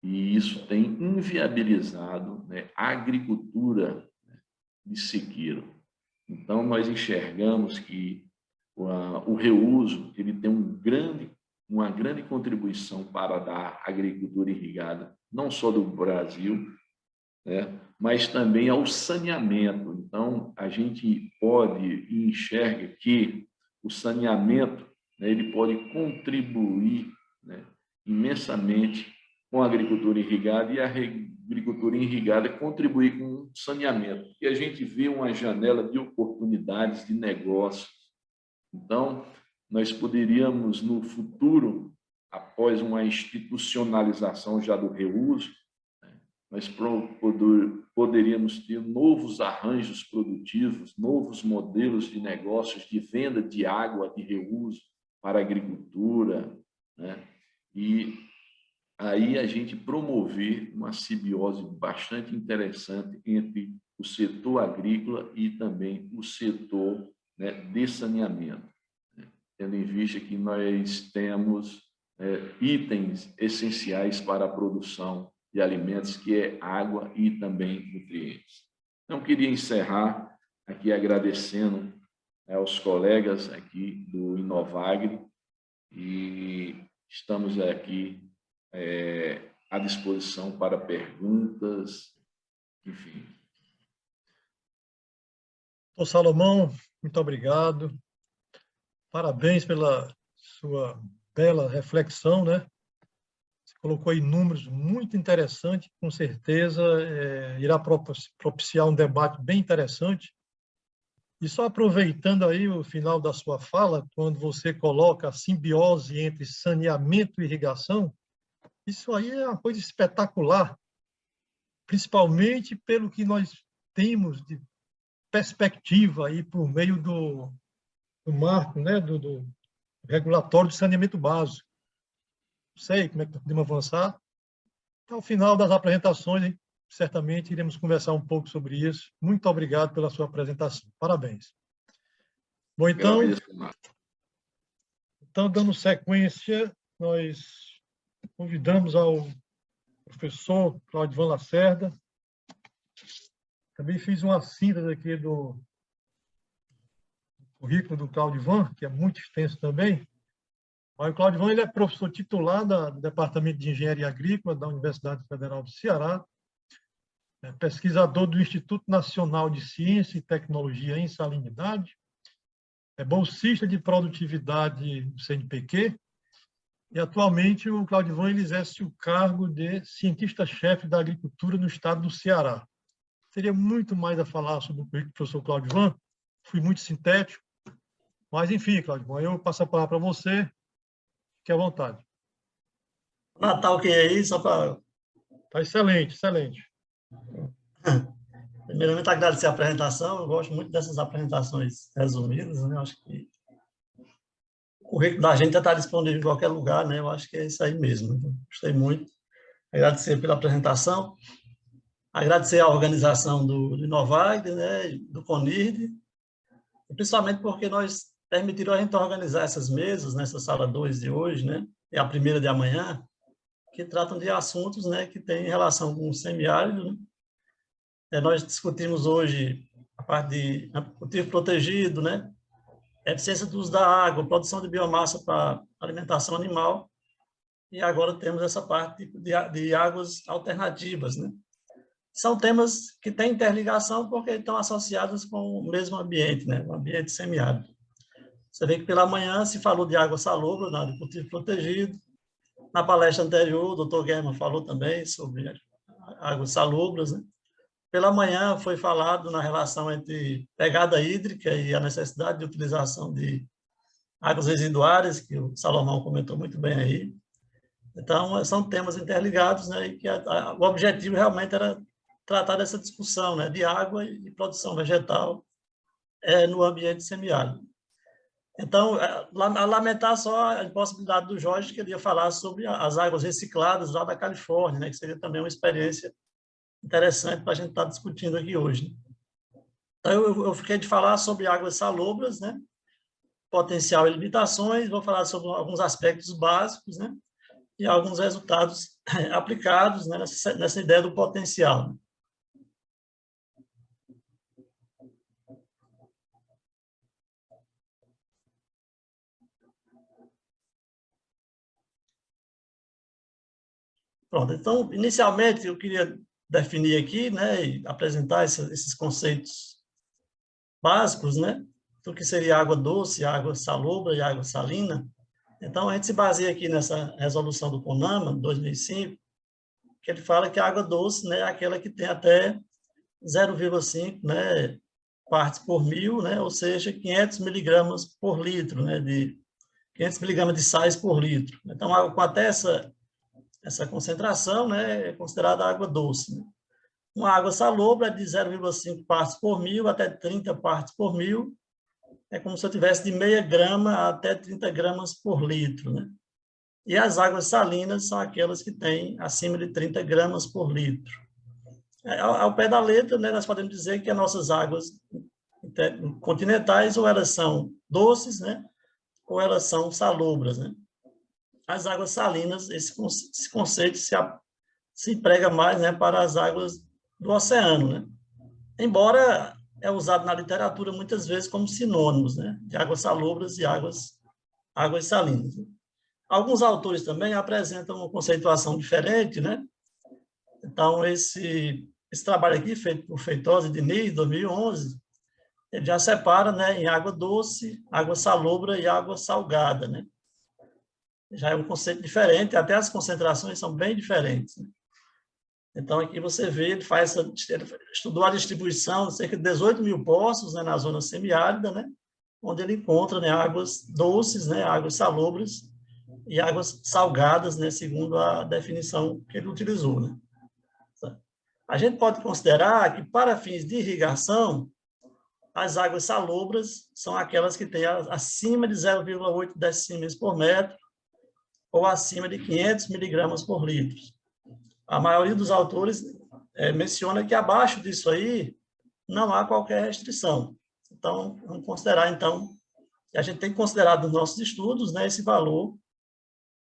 S3: E isso tem inviabilizado, né, a agricultura, né, de sequeiro. Então, nós enxergamos que o reuso ele tem uma grande contribuição para a agricultura irrigada, não só do Brasil, né, mas também ao saneamento. Então, a gente pode e enxerga que o saneamento, né, ele pode contribuir, né, imensamente com a agricultura irrigada, e a agricultura irrigada contribuir com o saneamento, porque a gente vê uma janela de oportunidades de negócios. Então, nós poderíamos, no futuro, após uma institucionalização já do reuso, nós poderíamos ter novos arranjos produtivos, novos modelos de negócios de venda de água de reuso para a agricultura, né? E aí a gente promover uma simbiose bastante interessante entre o setor agrícola e também o setor, né, de saneamento, né? Tendo em vista que nós temos itens essenciais para a produção de alimentos, que é água e também nutrientes. Então, queria encerrar aqui agradecendo aos colegas aqui do Inovagri, e estamos aqui à disposição para perguntas, enfim.
S2: Doutor Salomão, muito obrigado. Parabéns pela sua bela reflexão, né? Você colocou aí números muito interessantes, com certeza irá propiciar um debate bem interessante. E só aproveitando aí o final da sua fala, quando você coloca a simbiose entre saneamento e irrigação, isso aí é uma coisa espetacular, principalmente pelo que nós temos de perspectiva aí por meio do marco, né, do regulatório de saneamento básico. Não sei como é que podemos avançar. Então, ao final das apresentações, certamente iremos conversar um pouco sobre isso. Muito obrigado pela sua apresentação. Parabéns. Bom, então,
S3: Agradeço, Márcio.
S2: dando sequência, nós convidamos ao professor Claudivan Lacerda. Também fiz uma síntese aqui do currículo do Claudivan, que é muito extenso também. O Claudivan ele é professor titular do Departamento de Engenharia Agrícola da Universidade Federal do Ceará, é pesquisador do Instituto Nacional de Ciência e Tecnologia em Salinidade, é bolsista de produtividade do CNPq, e atualmente o Claudivan ele exerce o cargo de cientista-chefe da agricultura no estado do Ceará. Seria muito mais a falar sobre o currículo do professor Claudivan, fui muito sintético, mas enfim, Claudivan, eu passo a palavra para você, fique à vontade.
S4: Natal, que é isso? Só para...
S2: Está excelente, excelente.
S4: Primeiramente, agradecer a apresentação. Eu gosto muito dessas apresentações resumidas, né? Eu acho que o currículo da gente já está disponível em qualquer lugar, né? Eu acho que é isso aí mesmo. Gostei muito. Agradecer pela apresentação. Agradecer à organização do Inovagre, né? Do CONIRD, principalmente porque nós permitiram a gente organizar essas mesas nessa sala 2 de hoje, né? E a primeira de amanhã, que tratam de assuntos, né, que têm relação com o semiárido, né? Nós discutimos hoje a parte de cultivo protegido, né, eficiência do uso da água, produção de biomassa para alimentação animal, e agora temos essa parte de águas alternativas, né? São temas que têm interligação porque estão associados com o mesmo ambiente, né, o ambiente semiárido. Você vê que pela manhã se falou de água salobra, de cultivo protegido. Na palestra anterior, o doutor Guerman falou também sobre águas salobras, né? Pela manhã foi falado na relação entre pegada hídrica e a necessidade de utilização de águas residuárias, que o Salomão comentou muito bem aí. Então, são temas interligados, né? E que o objetivo realmente era tratar dessa discussão, né, de água e produção vegetal no ambiente semiárido. Então, a lamentar só a impossibilidade do Jorge, que queria falar sobre as águas recicladas lá da Califórnia, né, que seria também uma experiência interessante para a gente estar discutindo aqui hoje. Então, eu fiquei de falar sobre águas salobras, né, potencial e limitações, vou falar sobre alguns aspectos básicos, né, e alguns resultados aplicados, né, nessa ideia do potencial. Pronto, então, inicialmente, eu queria definir aqui, né, e apresentar esses conceitos básicos, né, do que seria água doce, água salobra e água salina. Então, a gente se baseia aqui nessa resolução do CONAMA, 2005, que ele fala que a água doce, né, é aquela que tem até 0,5, né, partes por mil, né, ou seja, 500 miligramas por litro, né, de 500 miligramas de sais por litro. Então, água com até essa concentração, né, é considerada água doce, né? Uma água salobra é de 0,5 partes por mil até 30 partes por mil. É como se eu tivesse de meia grama até 30 gramas por litro, né? E as águas salinas são aquelas que têm acima de 30 gramas por litro. Ao pé da letra, né, nós podemos dizer que as nossas águas continentais ou elas são doces, né, ou elas são salobras, né? As águas salinas, esse conceito se emprega mais, né, para as águas do oceano, né? Embora é usado na literatura muitas vezes como sinônimos, né, de águas salobras e águas salinas. Alguns autores também apresentam uma conceituação diferente, né? Então, esse trabalho aqui, feito por Feitosa e Diniz, 2011, ele já separa, né, em água doce, água salobra e água salgada, né? Já é um conceito diferente, até as concentrações são bem diferentes, né? Então, aqui você vê, ele estudou a distribuição de cerca de 18 mil poços, né, na zona semiárida, né, onde ele encontra, né, águas doces, né, águas salobras e águas salgadas, né, segundo a definição que ele utilizou, né. A gente pode considerar que, para fins de irrigação, as águas salobras são aquelas que têm acima de 0,8 decímetros por metro ou acima de 500 miligramas por litro. A maioria dos autores menciona que abaixo disso aí não há qualquer restrição. Então, vamos considerar, então, E a gente tem considerado nos nossos estudos, né, esse valor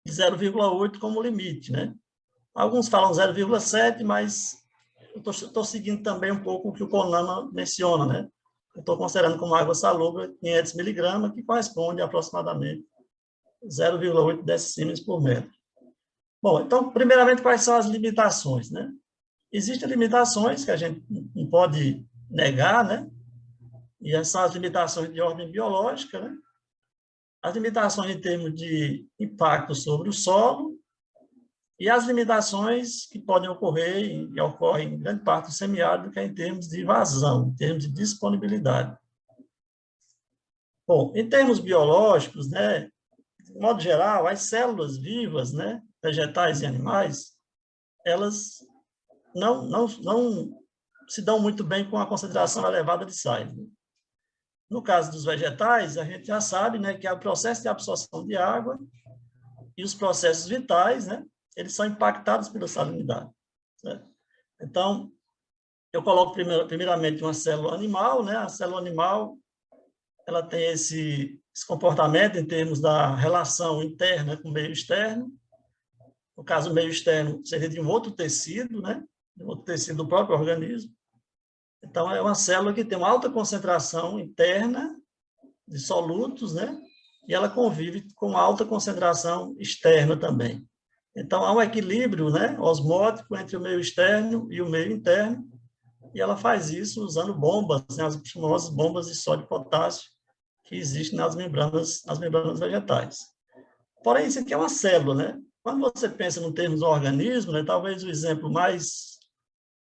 S4: de 0,8 como limite, né? Alguns falam 0,7, mas eu estou seguindo também um pouco o que o CONAMA menciona, né? Eu estou considerando como água salubre 500 miligramas, que corresponde a aproximadamente 0,8 decímetros por metro. Bom, então, primeiramente, quais são as limitações, né? Existem limitações que a gente não pode negar, né? E essas são as limitações de ordem biológica, né? As limitações em termos de impacto sobre o solo e as limitações que podem ocorrer e ocorrem em grande parte do semiárido, que é em termos de vazão, em termos de disponibilidade. Bom, em termos biológicos, né, de modo geral, as células vivas, né, vegetais e animais, elas não se dão muito bem com a concentração elevada de sais. Né? No caso dos vegetais, a gente já sabe, né, que é o processo de absorção de água e os processos vitais, né, eles são impactados pela salinidade. Certo? Então, eu coloco primeiramente uma célula animal, né? A célula animal, ela tem esse comportamento em termos da relação interna com o meio externo. No caso, o meio externo seria de um outro tecido, né? De um outro tecido do próprio organismo. Então, é uma célula que tem uma alta concentração interna de solutos, né? E ela convive com alta concentração externa também. Então, há um equilíbrio, né, osmótico entre o meio externo e o meio interno, e ela faz isso usando bombas, né, as famosas bombas de sódio e potássio que existem nas membranas vegetais. Porém, isso aqui é uma célula, né? Quando você pensa no termos do organismo, né, talvez o exemplo mais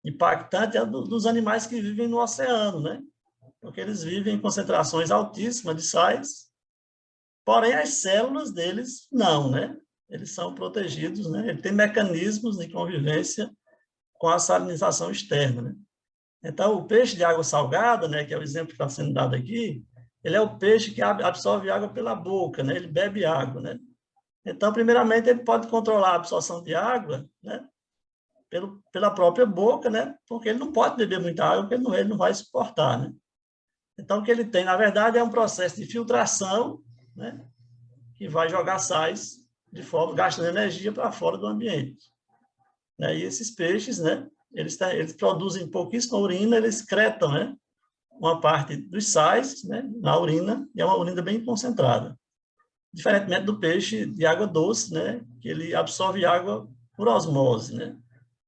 S4: impactante é dos animais que vivem no oceano, né? Porque eles vivem em concentrações altíssimas de sais, porém as células deles não, né? Eles são protegidos, né? Ele tem mecanismos de convivência com a salinização externa, né? Então, o peixe de água salgada, né, que é o exemplo que está sendo dado aqui, ele é o peixe que absorve água pela boca, né? Ele bebe água, né? Então, primeiramente, ele pode controlar a absorção de água, né? Pela própria boca, né? Porque ele não pode beber muita água, porque ele não vai suportar, né? Então, o que ele tem, na verdade, é um processo de filtração, né? Que vai jogar sais de forma, gastando energia para fora do ambiente. Né? E esses peixes, né? Eles produzem pouquíssima urina, eles excretam, né? Uma parte dos sais, né? Na urina, e é uma urina bem concentrada. Diferentemente do peixe de água doce, né? Que ele absorve água por osmose, né?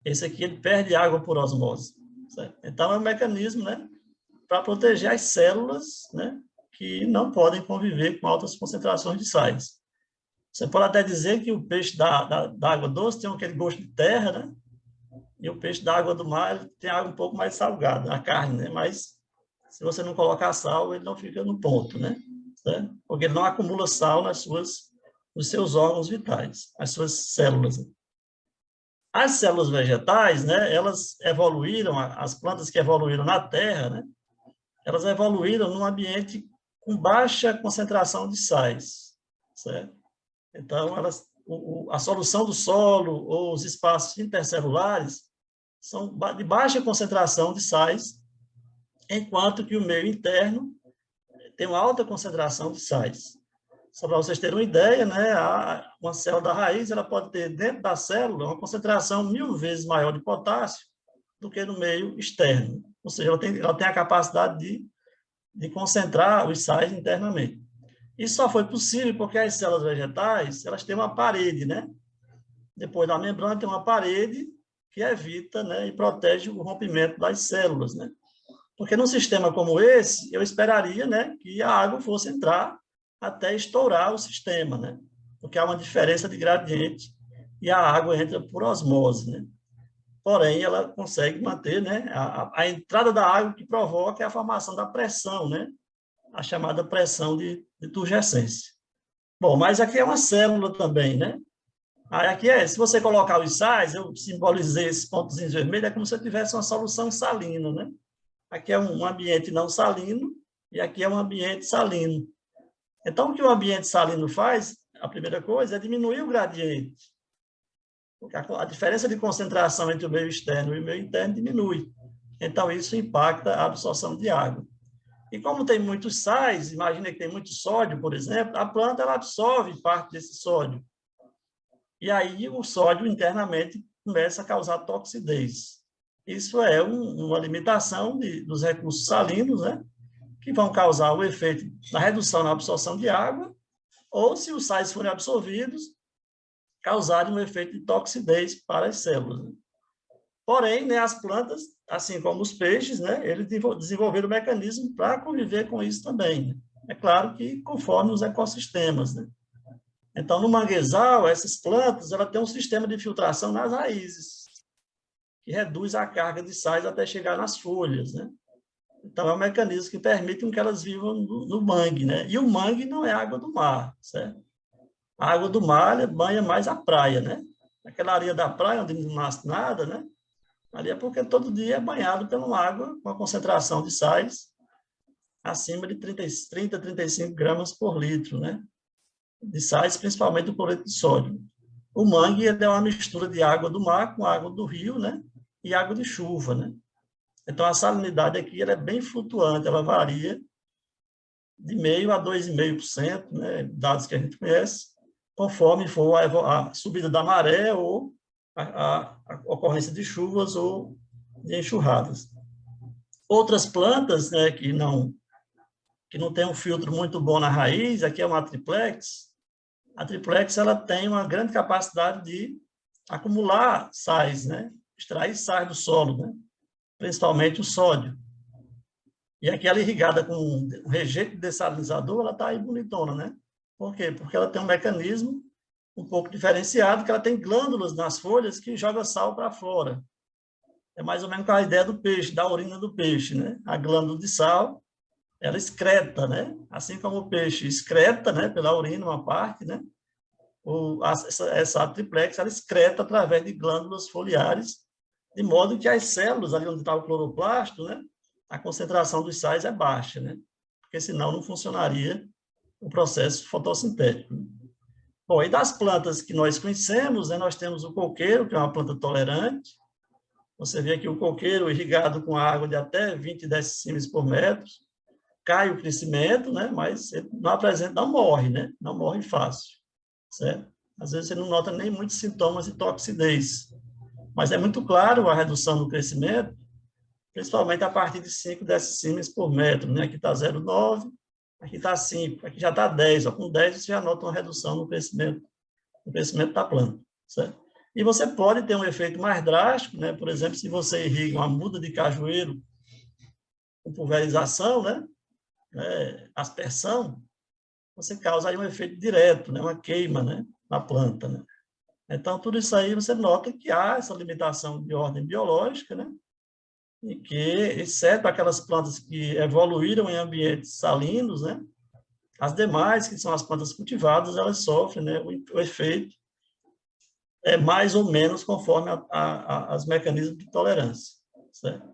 S4: Esse aqui, ele perde água por osmose. Certo? Então, é um mecanismo, né? Para proteger as células, né? Que não podem conviver com altas concentrações de sais. Você pode até dizer que o peixe da água doce tem aquele gosto de terra, né? E o peixe da água do mar tem água um pouco mais salgada, a carne, né? Mas se você não colocar sal, ele não fica no ponto, né? Certo? Porque ele não acumula sal nos seus órgãos vitais, as suas células. As células vegetais, né? Elas evoluíram, as plantas que evoluíram na terra, né? Elas evoluíram num ambiente com baixa concentração de sais, certo? Então, a solução do solo ou os espaços intercelulares são de baixa concentração de sais, enquanto que o meio interno tem uma alta concentração de sais. Só para vocês terem uma ideia, né, uma célula da raiz ela pode ter dentro da célula uma concentração 1000 vezes maior de potássio do que no meio externo. Ou seja, ela tem a capacidade de concentrar os sais internamente. Isso só foi possível porque as células vegetais, elas têm uma parede, né? Depois da membrana tem uma parede que evita, né, e protege o rompimento das células, né? Porque num sistema como esse, eu esperaria, né, que a água fosse entrar até estourar o sistema, né? Porque há uma diferença de gradiente e a água entra por osmose, né? Porém, ela consegue manter, né, a entrada da água que provoca a formação da pressão, né? A chamada pressão de turgescência. Bom, mas aqui é uma célula também, né? Aí aqui se você colocar os sais, eu simbolizei esses pontozinhos vermelhos, é como se eu tivesse uma solução salina, né? Aqui é um ambiente não salino e aqui é um ambiente salino. Então, o que o ambiente salino faz, a primeira coisa, é diminuir o gradiente. Porque a diferença de concentração entre o meio externo e o meio interno diminui. Então, isso impacta a absorção de água. E como tem muitos sais, imagina que tem muito sódio, por exemplo, a planta ela absorve parte desse sódio. E aí o sódio internamente começa a causar toxidez. Isso é uma limitação dos recursos salinos, né? Que vão causar o efeito da redução na absorção de água, ou, se os sais forem absorvidos, causarem um efeito de toxidez para as células. Né? Porém, né, as plantas, assim como os peixes, né, eles desenvolveram um mecanismo para conviver com isso também. Né? É claro que conforme os ecossistemas. Né? Então, no manguezal, essas plantas ela têm um sistema de filtração nas raízes, que reduz a carga de sais até chegar nas folhas. Né? Então, é um mecanismo que permite que elas vivam no mangue. Né? E o mangue não é água do mar, certo? A água do mar banha mais a praia, né? Aquela areia da praia, onde não nasce nada, né? Ali é porque todo dia é banhado pela uma água com a concentração de sais acima de 30 a 35 gramas por litro, né? De sais, principalmente o cloreto de sódio. O mangue é uma mistura de água do mar com água do rio, né? E água de chuva, né? Então, a salinidade aqui ela é bem flutuante, ela varia de 0,5% a 2,5%, né? Dados que a gente conhece, conforme for a subida da maré ou a ocorrência de chuvas ou de enxurradas. Outras plantas, né, que não tem um filtro muito bom na raiz, aqui é uma triplex. A triplex ela tem uma grande capacidade de acumular sais, né, extrair sais do solo, né, principalmente o sódio. E aqui ela irrigada com um rejeito dessalinizador, ela está aí bonitona, né? Por quê? Porque ela tem um mecanismo um pouco diferenciado, que ela tem glândulas nas folhas que jogam sal para fora. É mais ou menos com a ideia do peixe, da urina do peixe, né? A glândula de sal, ela excreta, né? Assim como o peixe excreta, né? Pela urina uma parte, né? Essa triplex, ela excreta através de glândulas foliares, de modo que as células, ali onde está o cloroplasto, né? A concentração dos sais é baixa, né? Porque senão não funcionaria o processo fotossintético. Bom, e das plantas que nós conhecemos, né, nós temos o coqueiro, que é uma planta tolerante. Você vê aqui o coqueiro irrigado com água de até 20 decímetros por metro. Cai o crescimento, né, mas ele não apresenta, não morre, né? Não morre fácil, certo? Às vezes você não nota nem muitos sintomas de toxidez. Mas é muito claro a redução do crescimento, principalmente a partir de 5 decímetros por metro, né? Aqui está 0,9, aqui está 5, aqui já está 10. Ó, com 10 você já nota uma redução no crescimento da planta, certo? E você pode ter um efeito mais drástico, né? Por exemplo, se você irriga uma muda de cajueiro com pulverização, né? Aspersão, você causa aí um efeito direto, né? Uma queima, né? Na planta, né? Então, tudo isso aí você nota que há essa limitação de ordem biológica, né? E que, exceto aquelas plantas que evoluíram em ambientes salinos, né? As demais, que são as plantas cultivadas, elas sofrem, né? O efeito é mais ou menos conforme os mecanismos de tolerância, certo?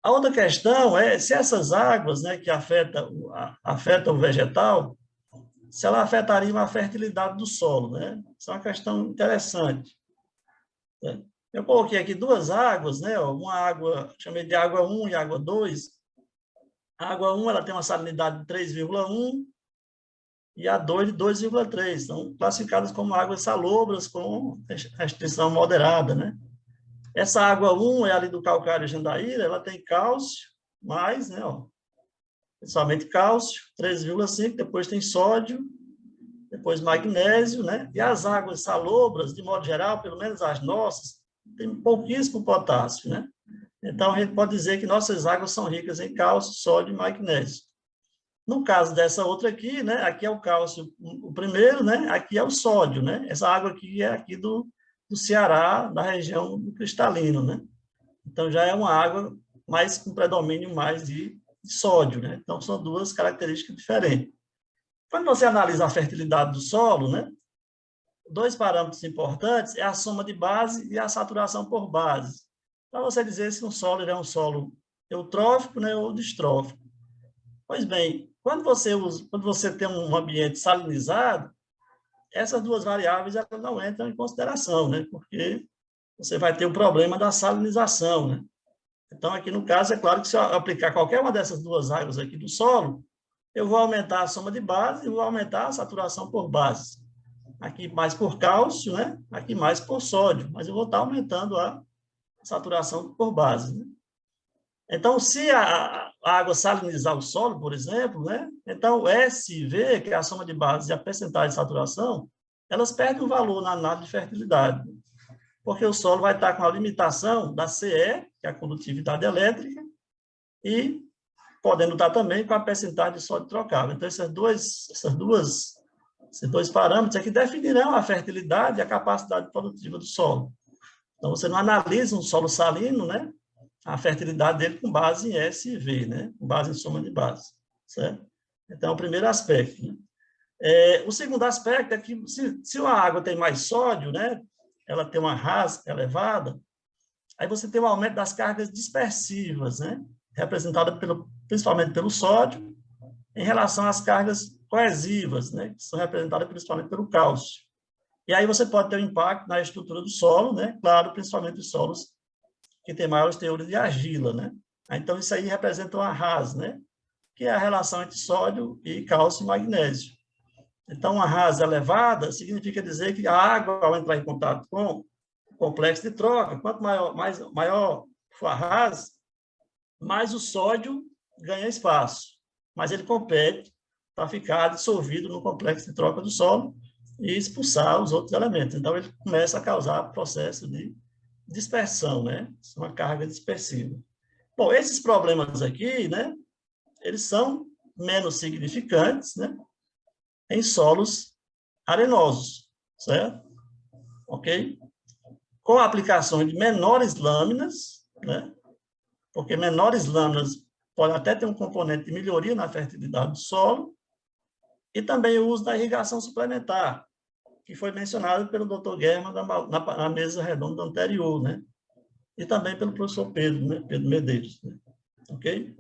S4: A outra questão é se essas águas, né, que afetam o vegetal, se ela afetaria a fertilidade do solo, né? Isso é uma questão interessante, né? Eu coloquei aqui duas águas, né? Uma água, chamei de água 1 e água 2. A água 1 ela tem uma salinidade de 3,1 e a 2 de 2,3. São classificadas como águas salobras com restrição moderada, né? Essa água 1 é ali do calcário Jandaíra, ela tem cálcio, mais, né? Ó, principalmente cálcio, 3,5, depois tem sódio, depois magnésio, né? E as águas salobras, de modo geral, pelo menos as nossas, tem pouquíssimo potássio, né? Então, a gente pode dizer que nossas águas são ricas em cálcio, sódio e magnésio. No caso dessa outra aqui, né? Aqui é o cálcio, o primeiro, né? Aqui é o sódio, né? Essa água aqui é aqui do Ceará, da região do cristalino, né? Então, já é uma água mais com predomínio mais de sódio, né? Então, são duas características diferentes. Quando você analisa a fertilidade do solo, né? Dois parâmetros importantes é a soma de base e a saturação por base. Para você dizer se um solo é um solo eutrófico, né, ou distrófico. Pois bem, quando você tem um ambiente salinizado, essas duas variáveis elas não entram em consideração, né, porque você vai ter o problema da salinização, né? Então, aqui no caso, é claro que se eu aplicar qualquer uma dessas duas águas aqui do solo, eu vou aumentar a soma de base e vou aumentar a saturação por base. Aqui mais por cálcio, né? Aqui mais por sódio, mas eu vou estar aumentando a saturação por base, né? Então, se a água salinizar o solo, por exemplo, né? Então, S e V, que é a soma de base e a percentagem de saturação, elas perdem o valor na análise de fertilidade, porque o solo vai estar com a limitação da CE, que é a condutividade elétrica, e podendo estar também com a percentagem de sódio trocável. Então, esses dois parâmetros é que definirão a fertilidade e a capacidade produtiva do solo. Então, você não analisa um solo salino, né? A fertilidade dele com base em S e V, né? Com base em soma de base, certo? Então, é o primeiro aspecto, né? O segundo aspecto é que, se a água tem mais sódio, né? Ela tem uma RAS elevada, aí você tem um aumento das cargas dispersivas, né? Representada principalmente pelo sódio, em relação às cargas coesivas, né? Que são representadas principalmente pelo cálcio. E aí você pode ter um impacto na estrutura do solo, né? Claro, principalmente os solos que têm maiores teores de argila, né? Então, isso aí representa uma RAS, né? Que é a relação entre sódio e cálcio e magnésio. Então, uma RAS elevada significa dizer que a água, ao entrar em contato com o complexo de troca, quanto maior for a RAS, mais o sódio ganha espaço. Mas ele compete para ficar dissolvido no complexo de troca do solo e expulsar os outros elementos. Então, ele começa a causar processo de dispersão, né? Uma carga dispersiva. Bom, esses problemas aqui, né? Eles são menos significantes, né? Em solos arenosos, certo? Ok? Com a aplicação de menores lâminas, né? Porque menores lâminas podem até ter um componente de melhoria na fertilidade do solo, e também o uso da irrigação suplementar, que foi mencionado pelo Dr. Guerra na mesa redonda anterior, né? E também pelo professor Pedro, né? Pedro Medeiros, né? Ok?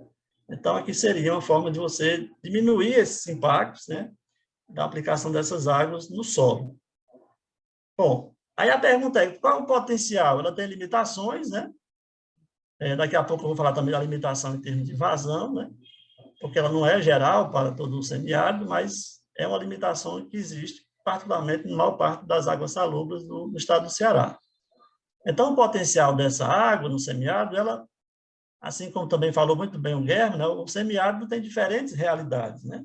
S4: Então, aqui seria uma forma de você diminuir esses impactos, né? Da aplicação dessas águas no solo. Bom, aí a pergunta é, qual é o potencial? Ela tem limitações, né? Daqui a pouco eu vou falar também da limitação em termos de vazão, né? Porque ela não é geral para todo o semiárido, mas é uma limitação que existe, particularmente na maior parte das águas salobras no estado do Ceará. Então, o potencial dessa água no semiárido, ela, assim como também falou muito bem o Guilherme, né? O semiárido tem diferentes realidades, né?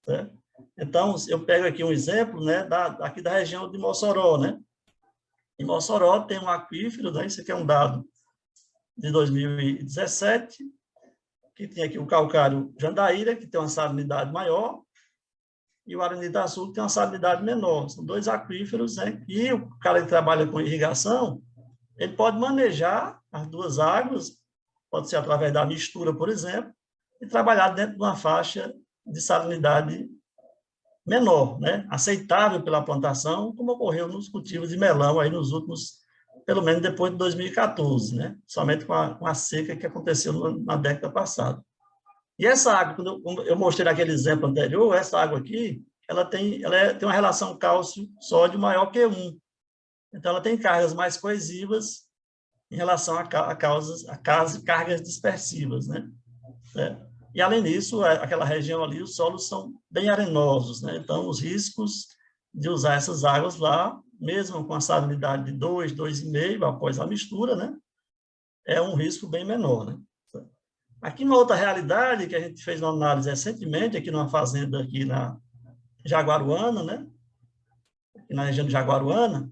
S4: Certo? Então, eu pego aqui um exemplo, né, aqui da região de Mossoró, né? Em Mossoró tem um aquífero, né? Isso aqui é um dado de 2017, que tem aqui o calcário Jandaíra, que tem uma salinidade maior, e o Aranita Sul, que tem uma salinidade menor. São dois aquíferos, né? E o cara que trabalha com irrigação, ele pode manejar as duas águas, pode ser através da mistura, por exemplo, e trabalhar dentro de uma faixa de salinidade menor, né? Aceitável pela plantação, como ocorreu nos cultivos de melão aí nos últimos, pelo menos depois de 2014, né? Somente com a seca que aconteceu na década passada. E essa água, quando eu mostrei naquele exemplo anterior, essa água aqui, ela tem uma relação cálcio-sódio maior que 1. Então, ela tem cargas mais coesivas em relação a cargas dispersivas, né? E, além disso, aquela região ali, os solos são bem arenosos, né? Então, os riscos de usar essas águas lá, mesmo com a salinidade de 2, 2,5 após a mistura, né? É um risco bem menor, né? Aqui, uma outra realidade que a gente fez uma análise recentemente, aqui numa fazenda aqui na Jaguaruana, né? Aqui na região de Jaguaruana,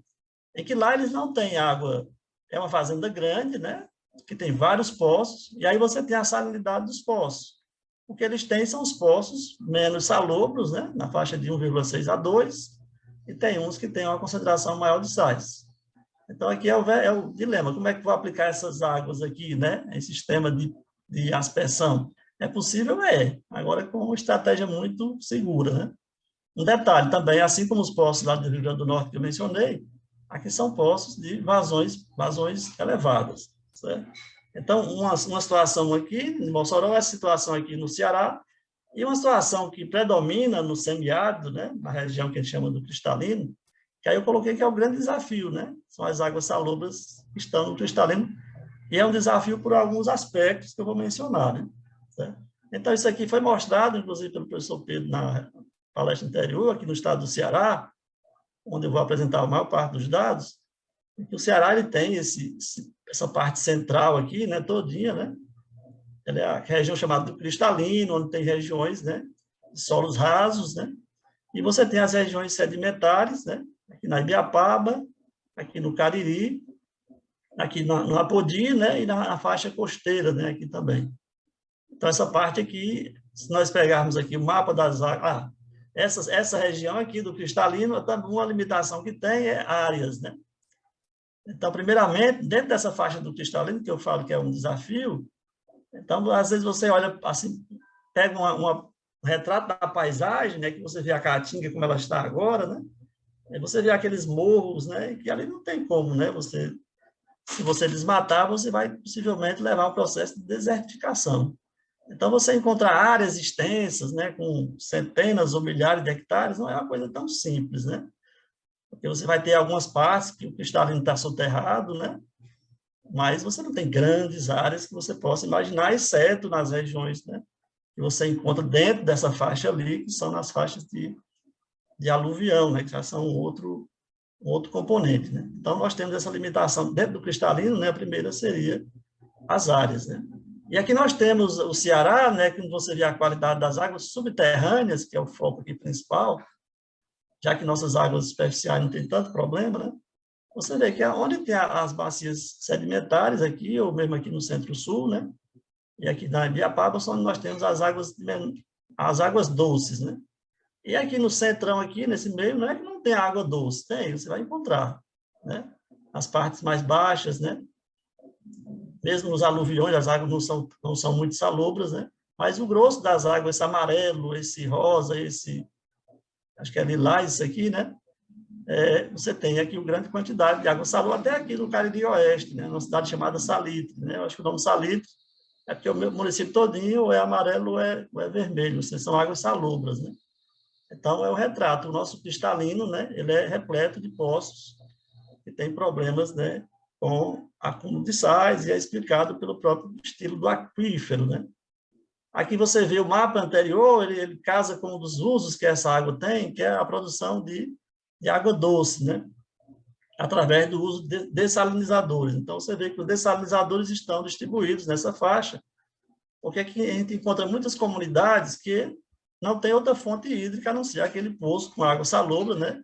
S4: em que lá eles não têm água, é uma fazenda grande, né? Que tem vários poços, e aí você tem a salinidade dos poços. O que eles têm são os poços menos salobros, né? Na faixa de 1,6 a 2, e tem uns que têm uma concentração maior de sais. Então, aqui é o dilema, como é que vou aplicar essas águas aqui, né? Esse sistema de aspersão. É possível? É. Agora, com uma estratégia muito segura, né? Um detalhe também, assim como os poços lá do Rio Grande do Norte que eu mencionei, aqui são poços de vazões elevadas, certo? Então, uma situação aqui em Mossoró, essa situação aqui no Ceará, e uma situação que predomina no semiárido, né? Na região que a gente chama do cristalino, que aí eu coloquei que é o grande desafio, né? São as águas salobras que estão no cristalino, E é um desafio por alguns aspectos que eu vou mencionar, né? Certo? Então, isso aqui foi mostrado, inclusive, pelo professor Pedro na palestra anterior, aqui no estado do Ceará, onde eu vou apresentar a maior parte dos dados, que o Ceará ele tem essa parte central aqui, né, todinha, né? Ela é a região chamada do cristalino, onde tem regiões, né, de solos rasos, né? E você tem as regiões sedimentares, né? Aqui na Ibiapaba, aqui no Cariri, aqui no Apodi, né? E na faixa costeira, né? Aqui também. Então, essa parte aqui, se nós pegarmos aqui o mapa das águas... essa região aqui do cristalino, uma limitação que tem é áreas, né? Então, primeiramente, dentro dessa faixa do cristalino, que eu falo que é um desafio, então, às vezes você olha assim, pega um retrato da paisagem, né, que você vê a Caatinga como ela está agora, né? Aí você vê aqueles morros, né, que ali não tem como, né? Se você desmatar, você vai possivelmente levar a um processo de desertificação. Então, você encontrar áreas extensas, né, com centenas ou milhares de hectares, não é uma coisa tão simples, né? Porque você vai ter algumas partes que o cristalino está soterrado, né? Mas você não tem grandes áreas que você possa imaginar, exceto nas regiões, né, que você encontra dentro dessa faixa ali, que são nas faixas de aluvião, né, que já são outro componente, né? Então, nós temos essa limitação dentro do cristalino, né? A primeira seria as áreas, né? E aqui nós temos o Ceará, né, que você vê a qualidade das águas subterrâneas, que é o foco aqui principal, já que nossas águas superficiais não tem tanto problema, né? Você vê que onde tem as bacias sedimentares aqui, ou mesmo aqui no centro-sul, né? E aqui na Ibiapaba, onde nós temos as águas doces, né? E aqui no centrão, aqui, nesse meio, não é que não tem água doce, tem, você vai encontrar, né? As partes mais baixas, né? Mesmo nos aluviões, as águas não são muito salobras, né? Mas o grosso das águas, esse amarelo, esse rosa, acho que é lilás, isso aqui, né? Você tem aqui uma grande quantidade de água salobra, até aqui no Cariri Oeste, né? Numa cidade chamada Salitre, né? Eu acho que o nome Salitre é porque o meu município todinho ou é amarelo ou é vermelho, são águas salobras, né? Então, é o retrato. O nosso cristalino, né? Ele é repleto de poços que tem problemas, né, com acúmulo de sais, e é explicado pelo próprio estilo do aquífero, né? Aqui você vê o mapa anterior, ele casa com um dos usos que essa água tem, que é a produção de água doce, né? Através do uso de dessalinizadores. Então, você vê que os dessalinizadores estão distribuídos nessa faixa, porque aqui a gente encontra muitas comunidades que não tem outra fonte hídrica a não ser aquele poço com água salobra, né?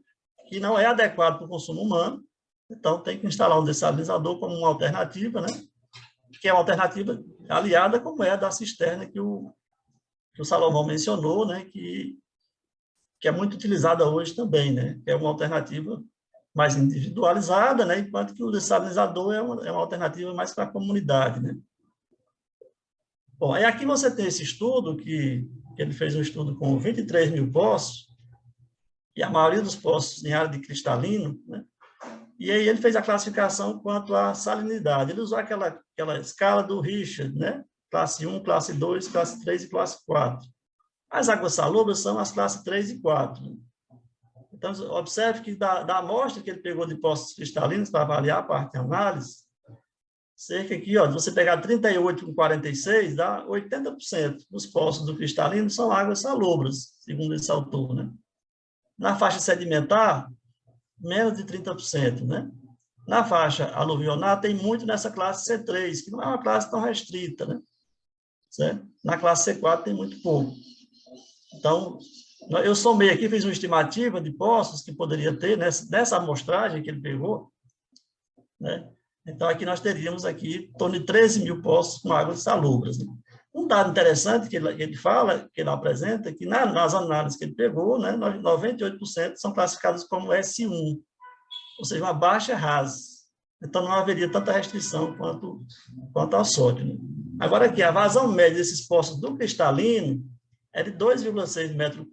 S4: Que não é adequado para o consumo humano. Então, tem que instalar um dessalinizador como uma alternativa, né? Que é uma alternativa aliada, como é a da cisterna que o Salomão mencionou, né? Que é muito utilizada hoje também, né? É uma alternativa mais individualizada, né? Enquanto que o dessalinizador é uma alternativa mais para a comunidade, né? Bom, aí aqui você tem esse estudo, que ele fez um estudo com 23 mil poços, e a maioria dos poços em área de cristalino, né? E aí ele fez a classificação quanto à salinidade. Ele usou aquela escala do Richard, né? Classe 1, classe 2, classe 3 e classe 4. As águas salobras são as classes 3 e 4. Então, observe que da amostra que ele pegou de poços cristalinos para avaliar a parte de análise, cerca aqui, ó, se você pegar 38 com 46, dá 80% dos poços do cristalino são águas salobras, segundo esse autor, né? Na faixa sedimentar, menos de 30%, né? Na faixa aluvionar, tem muito nessa classe C3, que não é uma classe tão restrita, né? Certo? Na classe C4 tem muito pouco. Então, eu somei aqui, fiz uma estimativa de poços que poderia ter nessa amostragem que ele pegou, né? Então, aqui nós teríamos aqui em torno de 13 mil poços com águas salobras, né? Um dado interessante que ele fala, que ele apresenta, que nas análises que ele pegou, né, 98% são classificados como S1, ou seja, uma baixa rasa. Então, não haveria tanta restrição quanto ao sódio, né? Agora aqui, a vazão média desses poços do cristalino é de 2,6 metros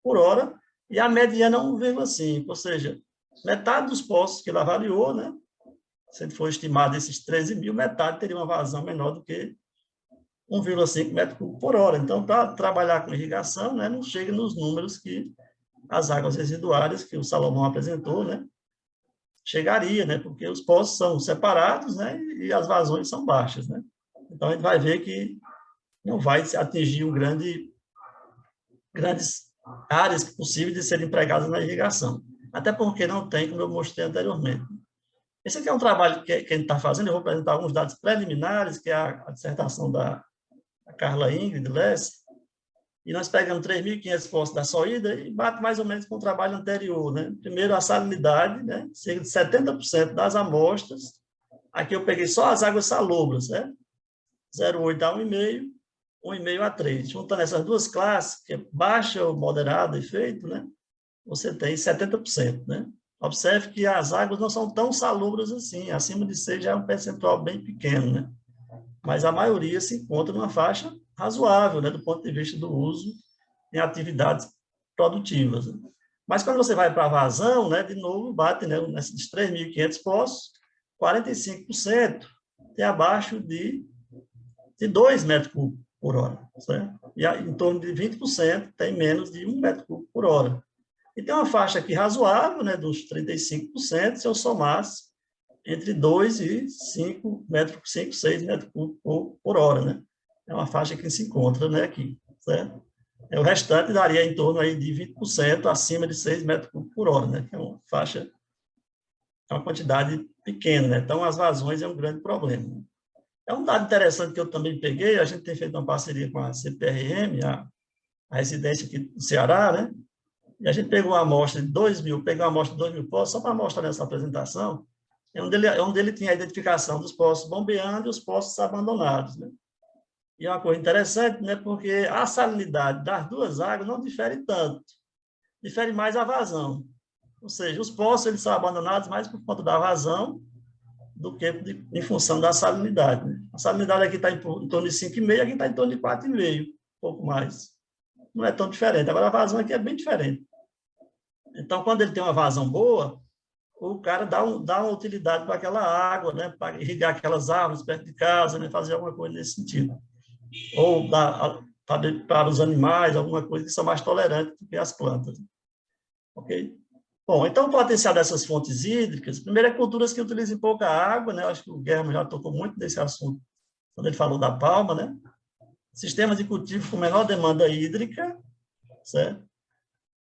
S4: por hora, e a mediana é 1,5, ou seja, metade dos poços que ele avaliou, né, se for estimado esses 13 mil, metade teria uma vazão menor do que 1,5 metros por hora. Então, para trabalhar com irrigação, né, não chega nos números que as águas residuárias que o Salomão apresentou, né, chegaria, né? Porque os poços são separados, né? E as vazões são baixas, né? Então, a gente vai ver que não vai atingir grandes áreas possíveis de serem empregadas na irrigação. Até porque não tem, como eu mostrei anteriormente. Esse aqui é um trabalho que a gente está fazendo, eu vou apresentar alguns dados preliminares, que é a dissertação da Carla Ingrid Less, e nós pegamos 3.500 poços da Soída e bate mais ou menos com o trabalho anterior, né? Primeiro, a salinidade, né? Cerca de 70% das amostras. Aqui eu peguei só as águas salobras, né? 0,8 a 1,5, 1,5 a 3. Juntando essas duas classes, que é baixa ou moderado efeito, né? Você tem 70%, né? Observe que as águas não são tão salobras assim, acima de 6 já é um percentual bem pequeno, né? Mas a maioria se encontra numa faixa razoável, né, do ponto de vista do uso em atividades produtivas. Né? Mas quando você vai para a vazão, né, de novo, bate, né, nesses 3.500 poços, 45% tem abaixo de 2 metros cúbicos por hora, certo? E em torno de 20% tem menos de 1 metro cúbico por hora. E tem uma faixa aqui razoável, né, dos 35%, se eu somasse entre 2 e 5, 6 metros cúbicos por hora, né? É uma faixa que se encontra, né, aqui, certo? O restante daria em torno aí de 20% acima de 6 metros cúbicos por hora, né? Que é uma faixa, é uma quantidade pequena, né? Então, as vazões é um grande problema. É um dado interessante que eu também peguei, a gente tem feito uma parceria com a CPRM, a residência aqui do Ceará, né? E a gente pegou uma amostra de 2.000, pegou uma amostra de 2.000 poços, só para mostrar nessa apresentação, onde ele tinha a identificação dos poços bombeando e os poços abandonados, né? E é uma coisa interessante, né? Porque a salinidade das duas águas não difere tanto, difere mais a vazão. Ou seja, os poços eles são abandonados mais por conta da vazão do que em função da salinidade, né? A salinidade aqui está em torno de 5,5, aqui está em torno de 4,5, um pouco mais. Não é tão diferente. Agora, a vazão aqui é bem diferente. Então, quando ele tem uma vazão boa, o cara dá uma utilidade para aquela água, né? Para irrigar aquelas árvores perto de casa, né? Fazer alguma coisa nesse sentido. Ou para os animais, alguma coisa que são mais tolerantes do que as plantas. Ok? Bom, então o potencial dessas fontes hídricas, primeiro é culturas que utilizem pouca água, né? Eu acho que o Guilherme já tocou muito nesse assunto quando ele falou da palma, né? Sistemas de cultivo com menor demanda hídrica, certo?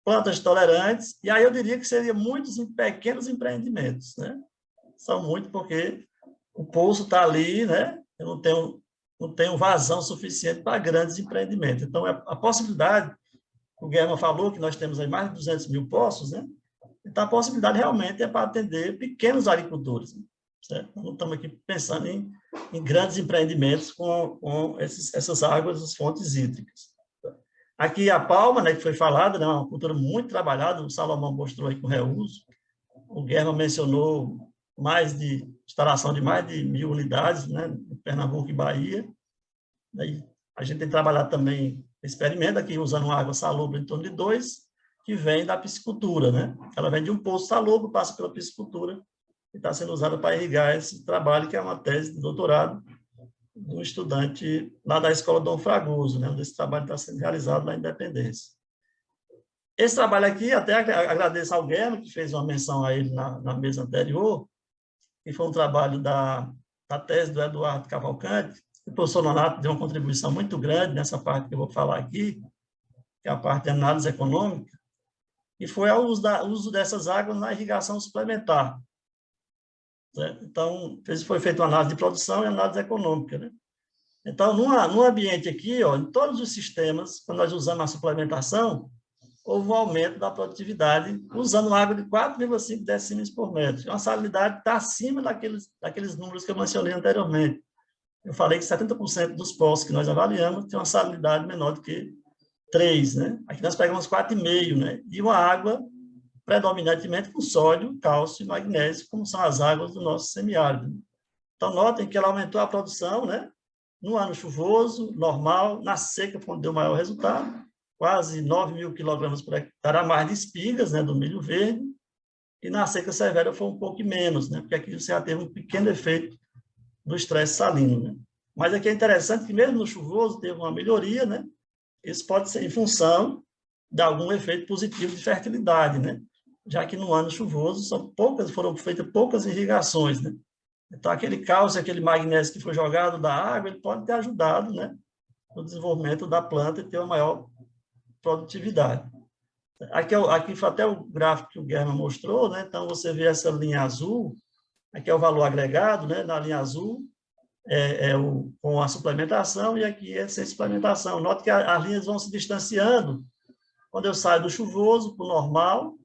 S4: Plantas tolerantes, e aí eu diria que seria muitos pequenos empreendimentos, né? São muitos porque o poço está ali, né? Eu não tenho vazão suficiente para grandes empreendimentos. Então, a possibilidade, o Guilherme falou que nós temos aí mais de 200 mil poços, né? Então, a possibilidade realmente é para atender pequenos agricultores, certo? Nós não estamos aqui pensando em grandes empreendimentos com essas águas, as fontes hídricas. Aqui a palma, né, que foi falada, né, uma cultura muito trabalhada, o Salomão mostrou aí com reuso, o Guilherme mencionou instalação de mais de 1.000 unidades, né, em Pernambuco e Bahia. Aí, a gente tem trabalhado também experimento aqui usando uma água salobra em torno de 2, que vem da piscicultura, né? Ela vem de um poço salobro, passa pela piscicultura e está sendo usada para irrigar esse trabalho, que é uma tese de doutorado de um estudante lá da Escola Dom Fragoso, né? Onde esse trabalho está sendo realizado na Independência. Esse trabalho aqui, até agradeço ao Guilherme, que fez uma menção a ele na mesa anterior, que foi um trabalho da tese do Eduardo Cavalcante. O professor Nonato deu uma contribuição muito grande nessa parte que eu vou falar aqui, que é a parte de análise econômica, e foi o uso dessas águas na irrigação suplementar. Certo? Então, foi feita uma análise de produção e análise econômica, né? Então, num ambiente aqui, ó, em todos os sistemas, quando nós usamos a suplementação, houve um aumento da produtividade usando água de 4,5 decímetros por metro. Uma salinidade que está acima daqueles números que eu mencionei anteriormente. Eu falei que 70% dos poços que nós avaliamos tem uma salinidade menor do que 3, né? Aqui nós pegamos 4,5, né? E uma água predominantemente com sódio, cálcio e magnésio, como são as águas do nosso semiárido. Então, notem que ela aumentou a produção, né? No ano chuvoso, normal, na seca, quando deu maior resultado, quase 9.000 quilogramos por hectare a mais de espigas, né, do milho verde, e na seca severa foi um pouco menos, né? Porque aqui você já teve um pequeno efeito do estresse salino, né? Mas aqui é interessante que mesmo no chuvoso teve uma melhoria, né? Isso pode ser em função de algum efeito positivo de fertilidade, né? já que no ano chuvoso foram feitas poucas irrigações, né? Então, aquele cálcio, aquele magnésio que foi jogado da água, ele pode ter ajudado, né, no desenvolvimento da planta e ter uma maior produtividade. Aqui foi até o gráfico que o Guilherme mostrou, né? Então, você vê essa linha azul, aqui é o valor agregado, né? Na linha azul com a suplementação e aqui é sem suplementação. Note que as linhas vão se distanciando quando eu saio do chuvoso para o normal,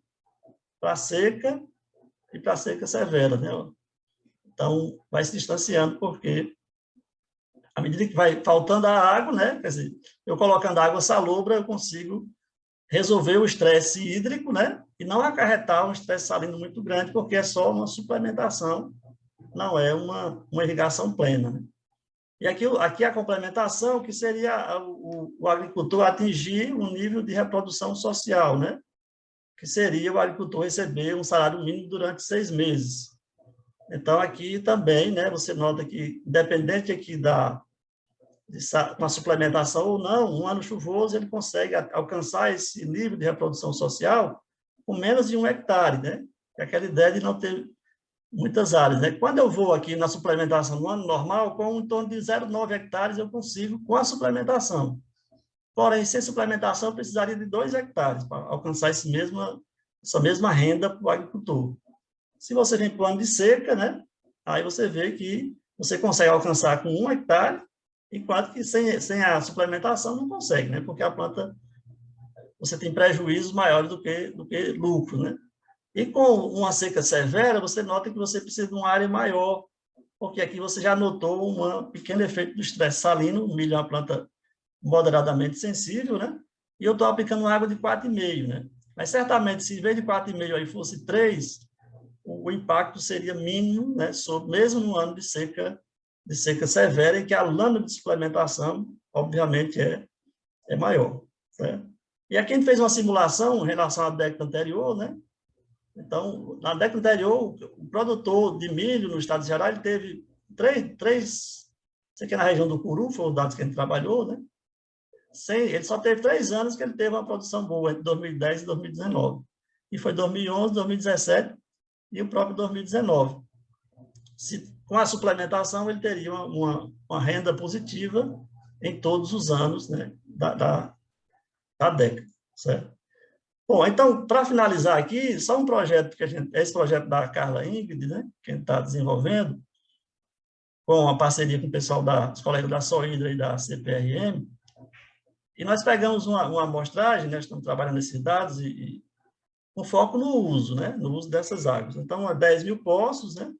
S4: para a seca e para a seca severa, né? Então, vai se distanciando, porque à medida que vai faltando a água, né? Quer dizer, eu colocando água salobra, eu consigo resolver o estresse hídrico, né? E não acarretar um estresse salino muito grande, porque é só uma suplementação, não é uma irrigação plena, né? E aqui a complementação, que seria o agricultor atingir um nível de reprodução social, né? Que seria o agricultor receber um salário mínimo durante 6 meses. Então, aqui também, né, você nota que, independente aqui de uma suplementação ou não, um ano chuvoso, ele consegue alcançar esse nível de reprodução social com menos de 1 hectare, né? É aquela ideia de não ter muitas áreas, né? Quando eu vou aqui na suplementação no ano normal, com em torno de 0,9 hectares eu consigo com a suplementação. Porém, sem suplementação, eu precisaria de 2 hectares para alcançar essa mesma renda para o agricultor. Se você vem para o ano de seca, né? Aí você vê que você consegue alcançar com 1 hectare, enquanto que sem a suplementação não consegue, né? Porque a planta, você tem prejuízos maiores do que lucro, né? E com uma seca severa, você nota que você precisa de uma área maior, porque aqui você já notou um pequeno efeito do estresse salino. O milho é uma planta moderadamente sensível, né? E eu estou aplicando água de 4,5, né? Mas certamente, se em vez de 4,5 aí fosse 3, o impacto seria mínimo, né? Mesmo no ano de seca severa, em que a lâmina de suplementação, obviamente, é maior, né? E aqui a gente fez uma simulação em relação à década anterior, né? Então, na década anterior, o produtor de milho no estado de Ceará, ele teve três, isso aqui é na região do Curu, foi os dados que a gente trabalhou, né? Ele só teve 3 anos que ele teve uma produção boa, entre 2010 e 2019. E foi 2011, 2017 e o próprio 2019. Com a suplementação, ele teria uma renda positiva em todos os anos, né, da década, certo? Bom, então, para finalizar aqui, só um projeto esse projeto da Carla Ingrid, né, que a gente está desenvolvendo, com a parceria com o pessoal dos colegas da Sohidra e da CPRM, e nós pegamos uma amostragem, né, estamos trabalhando nesses dados, e com foco no uso, né, no uso dessas águas. Então, 10 mil poços, né,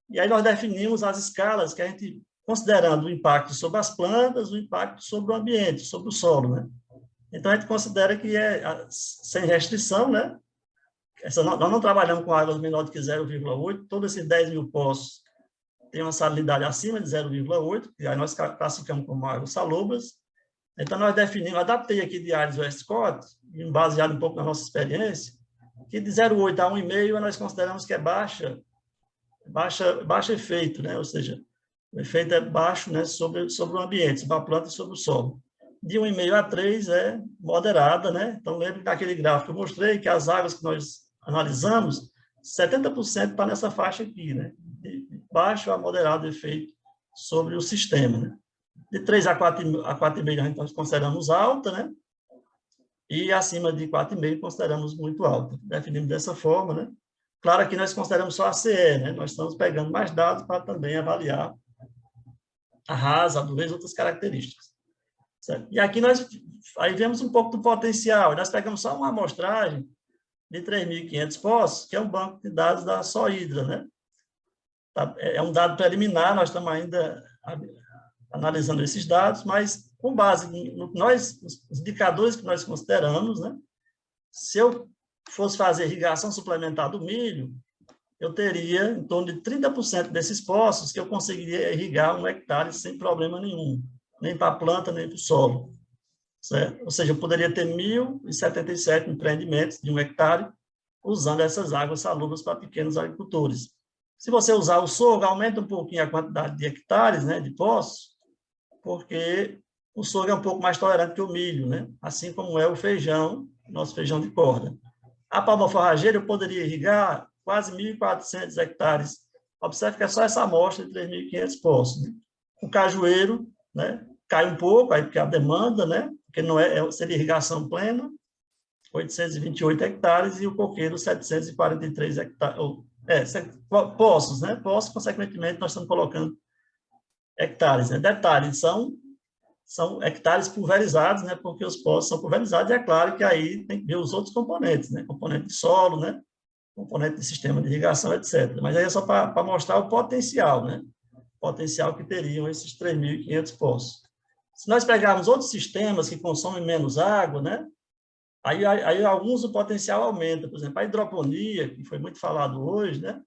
S4: e aí nós definimos as escalas que a gente, considerando o impacto sobre as plantas, o impacto sobre o ambiente, sobre o solo, né. Então, a gente considera que sem restrição, né? Nós não trabalhamos com águas menor do que 0,8, todos esses 10 mil poços têm uma salinidade acima de 0,8, que aí nós classificamos como águas salobras. Então, nós definimos, adaptei aqui de Aires Westcott, baseado um pouco na nossa experiência, que de 0,8 a 1,5 nós consideramos que é baixo efeito, né? Ou seja, o efeito é baixo, né, sobre o ambiente, sobre a planta e sobre o solo. De 1,5 a 3 é moderada, né? Então, lembre daquele gráfico que eu mostrei, que as águas que nós analisamos, 70% está nessa faixa aqui, né? De baixo a moderado efeito sobre o sistema, né? De 3 a 4,5 nós consideramos alta, né? E acima de 4,5 consideramos muito alta. Definimos dessa forma, né? Claro que nós consideramos só a CE, né? Nós estamos pegando mais dados para também avaliar a rasa, a dureza e outras características. Certo? E aqui nós aí vemos um pouco do potencial. Nós pegamos só uma amostragem de 3.500 poços, que é um banco de dados da Sohidra, né? É um dado preliminar, nós estamos ainda analisando esses dados, mas com base nos indicadores que nós consideramos, né? Se eu fosse fazer irrigação suplementar do milho, eu teria em torno de 30% desses poços que eu conseguiria irrigar 1 hectare sem problema nenhum, nem para a planta, nem para o solo. Certo? Ou seja, eu poderia ter 1.077 empreendimentos de 1 hectare usando essas águas salobras para pequenos agricultores. Se você usar o sorgo, aumenta um pouquinho a quantidade de hectares, né, de poços, porque o sorgo é um pouco mais tolerante que o milho, né? Assim como é o feijão, nosso feijão de corda. A palma forrageira eu poderia irrigar quase 1.400 hectares. Observe que é só essa amostra de 3.500 poços. Né? O cajueiro, né, cai um pouco, aí porque a demanda, né, porque não seria irrigação plena, 828 hectares, e o coqueiro, 743 hectares. Poços, né? Poços, consequentemente, nós estamos colocando hectares. Né? Detalhe, são hectares pulverizados, né? Porque os poços são pulverizados, e é claro que aí tem que ver os outros componentes, né? Componente de solo, né? Componente de sistema de irrigação, etc. Mas aí é só para mostrar o potencial, né? O potencial que teriam esses 3.500 poços. Se nós pegarmos outros sistemas que consomem menos água, né? Aí alguns o potencial aumenta. Por exemplo, a hidroponia, que foi muito falado hoje, né?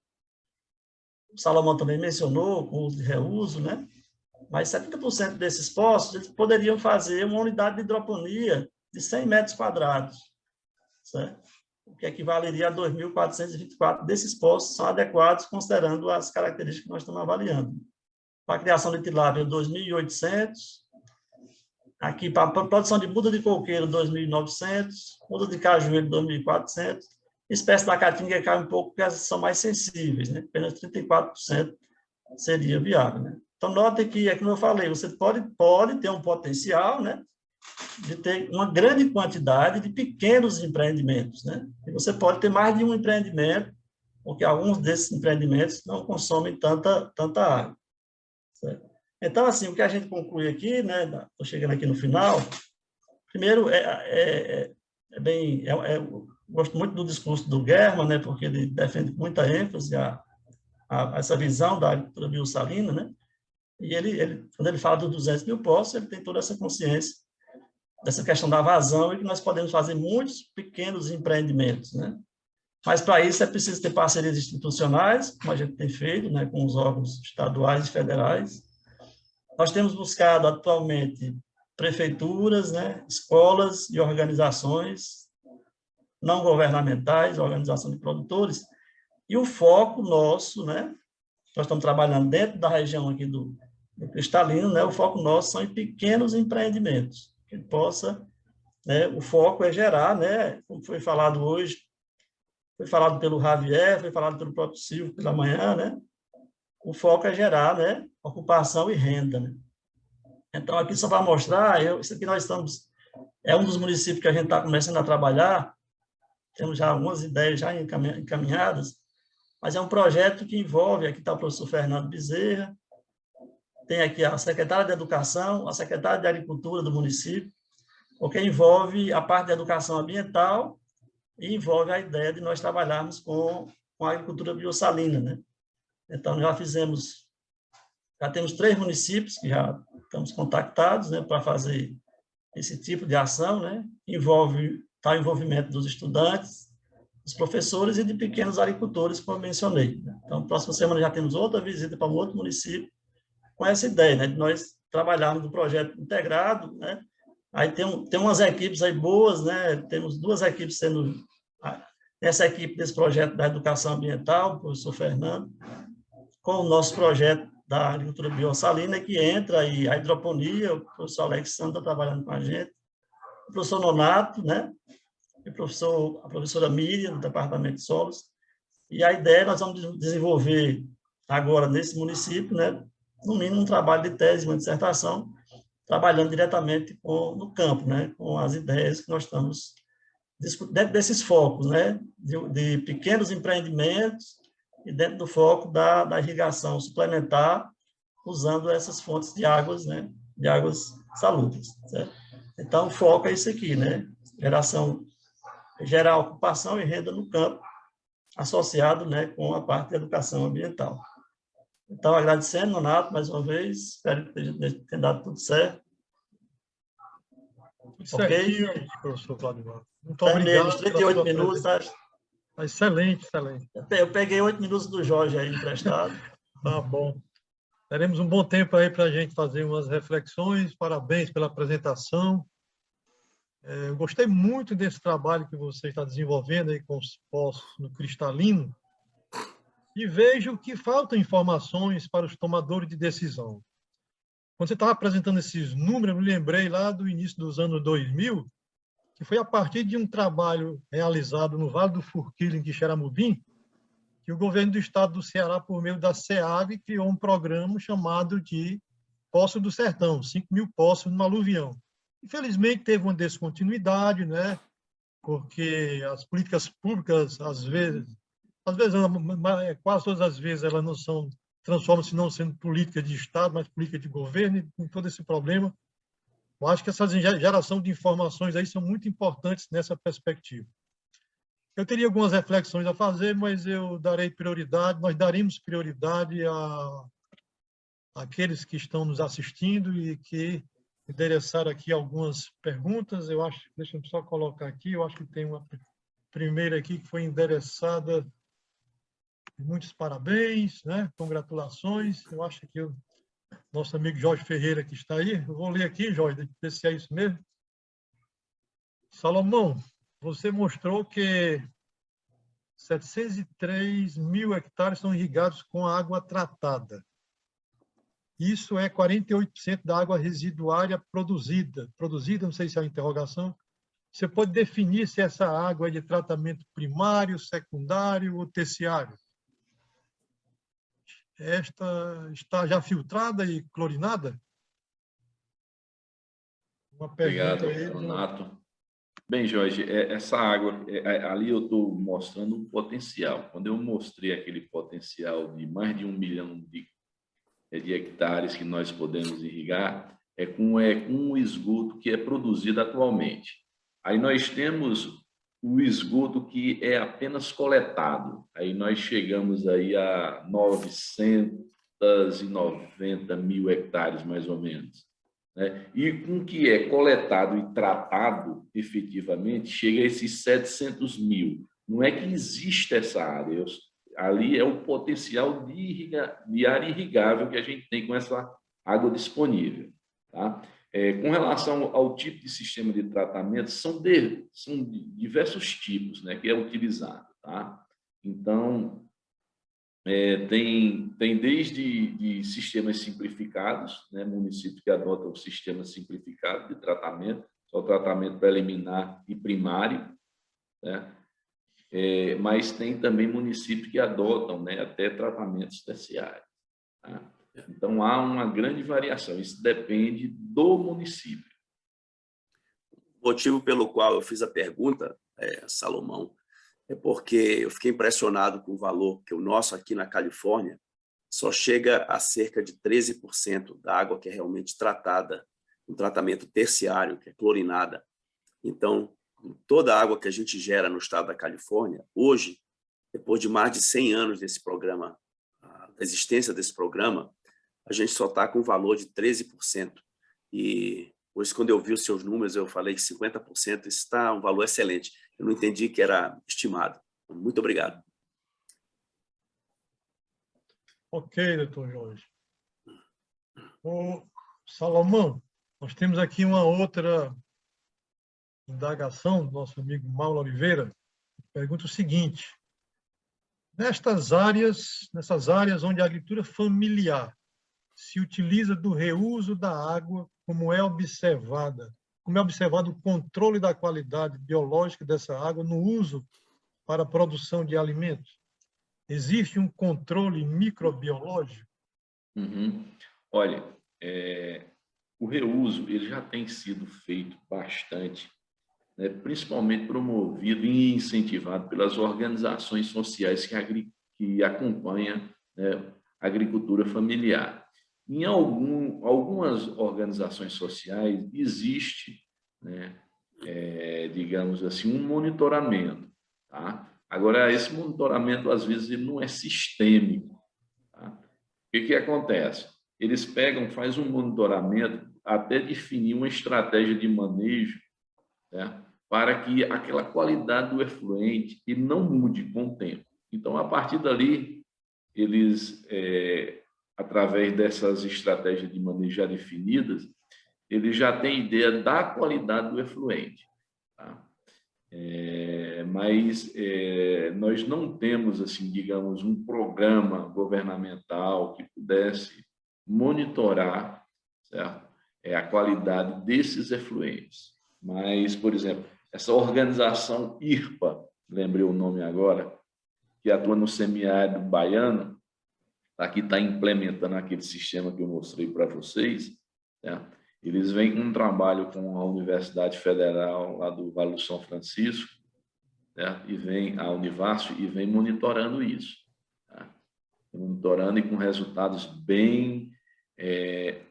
S4: O Salomão também mencionou, com o uso de reuso, né? Mas 70% desses poços, eles poderiam fazer uma unidade de hidroponia de 100 metros quadrados, certo? O que equivaleria a 2.424 desses poços são adequados, considerando as características que nós estamos avaliando. Para a criação de tilápia, 2.800. Aqui, para a produção de muda de coqueiro, 2.900. Muda de cajueiro, 2.400. Espécie da caatinga cai um pouco, porque elas são mais sensíveis, né? Apenas 34% seria viável, né? Então, notem que, é como eu falei, você pode ter um potencial, né, de ter uma grande quantidade de pequenos empreendimentos, né? E você pode ter mais de um empreendimento, porque alguns desses empreendimentos não consomem tanta água. Certo? Então, assim, o que a gente conclui aqui, né, estou chegando aqui no final, primeiro, eu gosto muito do discurso do German, né, porque ele defende com muita ênfase essa visão da agricultura biossalina, né? E quando ele fala dos 200 mil poços, ele tem toda essa consciência dessa questão da vazão e que nós podemos fazer muitos pequenos empreendimentos, né? Mas, para isso, é preciso ter parcerias institucionais, como a gente tem feito, né, com os órgãos estaduais e federais. Nós temos buscado, atualmente, prefeituras, né, escolas e organizações não governamentais, organização de produtores, e o foco nosso, né, nós estamos trabalhando dentro da região aqui do Cristalino, né? O foco nosso são em pequenos empreendimentos, que possa, né? O foco é gerar, né? Como foi falado hoje, foi falado pelo Javier, foi falado pelo próprio Silvio pela manhã, né? O foco é gerar, né? Ocupação e renda, né? Então, aqui só para mostrar, isso aqui nós estamos, é um dos municípios que a gente está começando a trabalhar, temos já algumas ideias já encaminhadas, mas é um projeto que envolve, aqui está o professor Fernando Bezerra, tem aqui a secretária de Educação, a secretária de Agricultura do município, porque envolve a parte de educação ambiental e envolve a ideia de nós trabalharmos com a agricultura biossalina, né? Então, já temos 3 municípios que já estamos contactados, né, para fazer esse tipo de ação, né? Está o envolvimento dos estudantes, dos professores e de pequenos agricultores, como eu mencionei. Né? Então, próxima semana já temos outra visita para um outro município, com essa ideia, né, de nós trabalharmos no projeto integrado, né? Aí tem umas equipes aí boas, né? Temos 2 equipes sendo... Essa equipe desse projeto da educação ambiental, o professor Fernando, com o nosso projeto da agricultura biossalina, que entra aí a hidroponia, o professor Alexandre está trabalhando com a gente, o professor Nonato, né? E a professora Miriam, do Departamento de Solos. E a ideia, nós vamos desenvolver agora nesse município, né? No mínimo um trabalho de tese, uma dissertação, trabalhando diretamente no campo, né? Com as ideias que nós estamos dentro desses focos, né? De pequenos empreendimentos e dentro do foco da irrigação suplementar, usando essas fontes de águas, né? De águas salubres, certo? Então, o foco é isso aqui, né? Gerar ocupação e renda no campo, associado, né, com a parte de educação ambiental. Então, agradecendo, Nonato, mais uma vez, espero que tenha dado tudo certo.
S2: Tudo certinho, professor Claudio. Muito
S4: Terminei
S2: obrigado.
S4: nos 38 minutos. Tá?
S2: Excelente, excelente.
S4: Eu peguei 8 minutos do Jorge aí emprestado.
S2: Tá bom. Teremos um bom tempo aí para a gente fazer umas reflexões. Parabéns pela apresentação. Eu gostei muito desse trabalho que você está desenvolvendo aí com os poços no Cristalino e vejo que faltam informações para os tomadores de decisão. Quando você estava apresentando esses números, eu me lembrei lá do início dos anos 2000, que foi a partir de um trabalho realizado no Vale do Forquilho, em Quixeramobim, que o governo do estado do Ceará, por meio da SEAB, criou um programa chamado de Poço do Sertão, 5.000 poços no aluvião. Infelizmente, teve uma descontinuidade, né? Porque as políticas públicas, às vezes quase todas as vezes, elas não são, transformam-se não sendo política de Estado, mas política de governo, e com todo esse problema. Eu acho que essa geração de informações aí são muito importantes nessa perspectiva. Eu teria algumas reflexões a fazer, mas eu darei prioridade, nós daremos prioridade àqueles que estão nos assistindo e que endereçaram aqui algumas perguntas. Eu acho, deixa eu só colocar aqui, eu acho que tem uma primeira aqui que foi endereçada. Muitos parabéns, né? Congratulações. Eu acho que o nosso amigo Jorge Ferreira que está aí, eu vou ler aqui, Jorge, ver se é isso mesmo. Salomão, você mostrou que 703.000 hectares são irrigados com água tratada. Isso é 48% da água residuária produzida. Produzida, não sei se é uma interrogação. Você pode definir se essa água é de tratamento primário, secundário ou terciário? Esta está já filtrada e clorinada? Uma pergunta
S3: Obrigado,
S2: aí
S3: Renato. Bem, Jorge, essa água, ali eu estou mostrando um potencial. Quando eu mostrei aquele potencial de mais de 1 milhão de hectares que nós podemos irrigar, é com o esgoto que é produzido atualmente. Aí nós temos o esgoto que é apenas coletado. Aí nós chegamos aí a 990.000 hectares, mais ou menos, né? E com o que é coletado e tratado, efetivamente, chega a esses 700.000. Não é que existe essa área, ali é o potencial de área irrigável que a gente tem com essa água disponível, tá? Com relação ao tipo de sistema de tratamento, são diversos tipos, né, que é utilizado, tá? Então, tem desde de sistemas simplificados, né, municípios que adotam o sistema simplificado de tratamento, só tratamento preliminar e primário, né? Mas tem também municípios que adotam, né, até tratamentos terciários, tá? Então, há uma grande variação. Isso depende do município.
S5: O motivo pelo qual eu fiz a pergunta, Salomão, é porque eu fiquei impressionado com o valor que o nosso aqui na Califórnia só chega a cerca de 13% da água que é realmente tratada, um tratamento terciário, que é clorinada. Então, toda a água que a gente gera no estado da Califórnia, hoje, depois de mais de 100 anos desse programa, da existência desse programa, a gente só está com um valor de 13%. E hoje, quando eu vi os seus números, eu falei que 50%, isso está um valor excelente. Eu não entendi que era estimado. Muito obrigado.
S2: Ok, doutor Jorge. Salomão, nós temos aqui uma outra indagação do nosso amigo Mauro Oliveira. Pergunta o seguinte: nessas áreas onde a agricultura familiar se utiliza do reuso da água, como é observado o controle da qualidade biológica dessa água no uso para a produção de alimentos? Existe um controle microbiológico?
S3: Uhum. Olha, o reuso ele já tem sido feito bastante, né, principalmente promovido e incentivado pelas organizações sociais que acompanham, né, a agricultura familiar. Em algumas organizações sociais existe, né, digamos assim, um monitoramento, tá? Agora, esse monitoramento, às vezes, ele não é sistêmico, tá? O que acontece? Eles fazem um monitoramento até definir uma estratégia de manejo, né, para que aquela qualidade do efluente ele não mude com o tempo. Então, a partir dali, eles, através dessas estratégias de manejo já definidas, eles já têm ideia da qualidade do efluente, tá? Mas nós não temos, assim, digamos, um programa governamental que pudesse monitorar, certo, a qualidade desses efluentes. Mas, por exemplo, essa organização IRPA, lembrei o nome agora, que atua no semiárido baiano, aqui está implementando aquele sistema que eu mostrei para vocês, né? Eles vêm com um trabalho com a Universidade Federal lá do Vale do São Francisco, né? E vem a Univasf e vem monitorando isso, tá? Monitorando e com resultados bem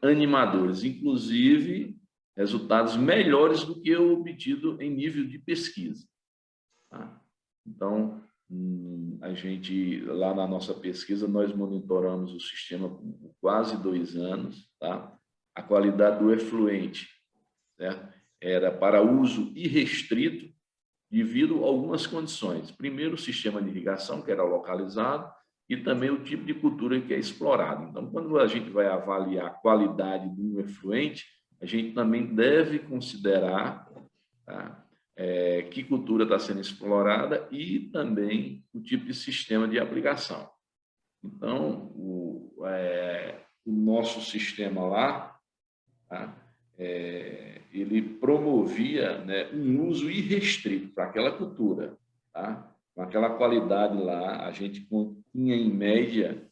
S3: animadores, inclusive resultados melhores do que o obtido em nível de pesquisa, tá? Então, a gente, lá na nossa pesquisa, nós monitoramos o sistema por quase 2 anos, tá? A qualidade do efluente, certo? Era para uso irrestrito devido a algumas condições. Primeiro, o sistema de irrigação, que era localizado, e também o tipo de cultura que é explorado. Então, quando a gente vai avaliar a qualidade do efluente, a gente também deve considerar, tá, que cultura está sendo explorada e também o tipo de sistema de aplicação. Então, o nosso sistema lá, tá, ele promovia, né, um uso irrestrito para aquela cultura, tá? Com aquela qualidade lá, a gente tinha, em média,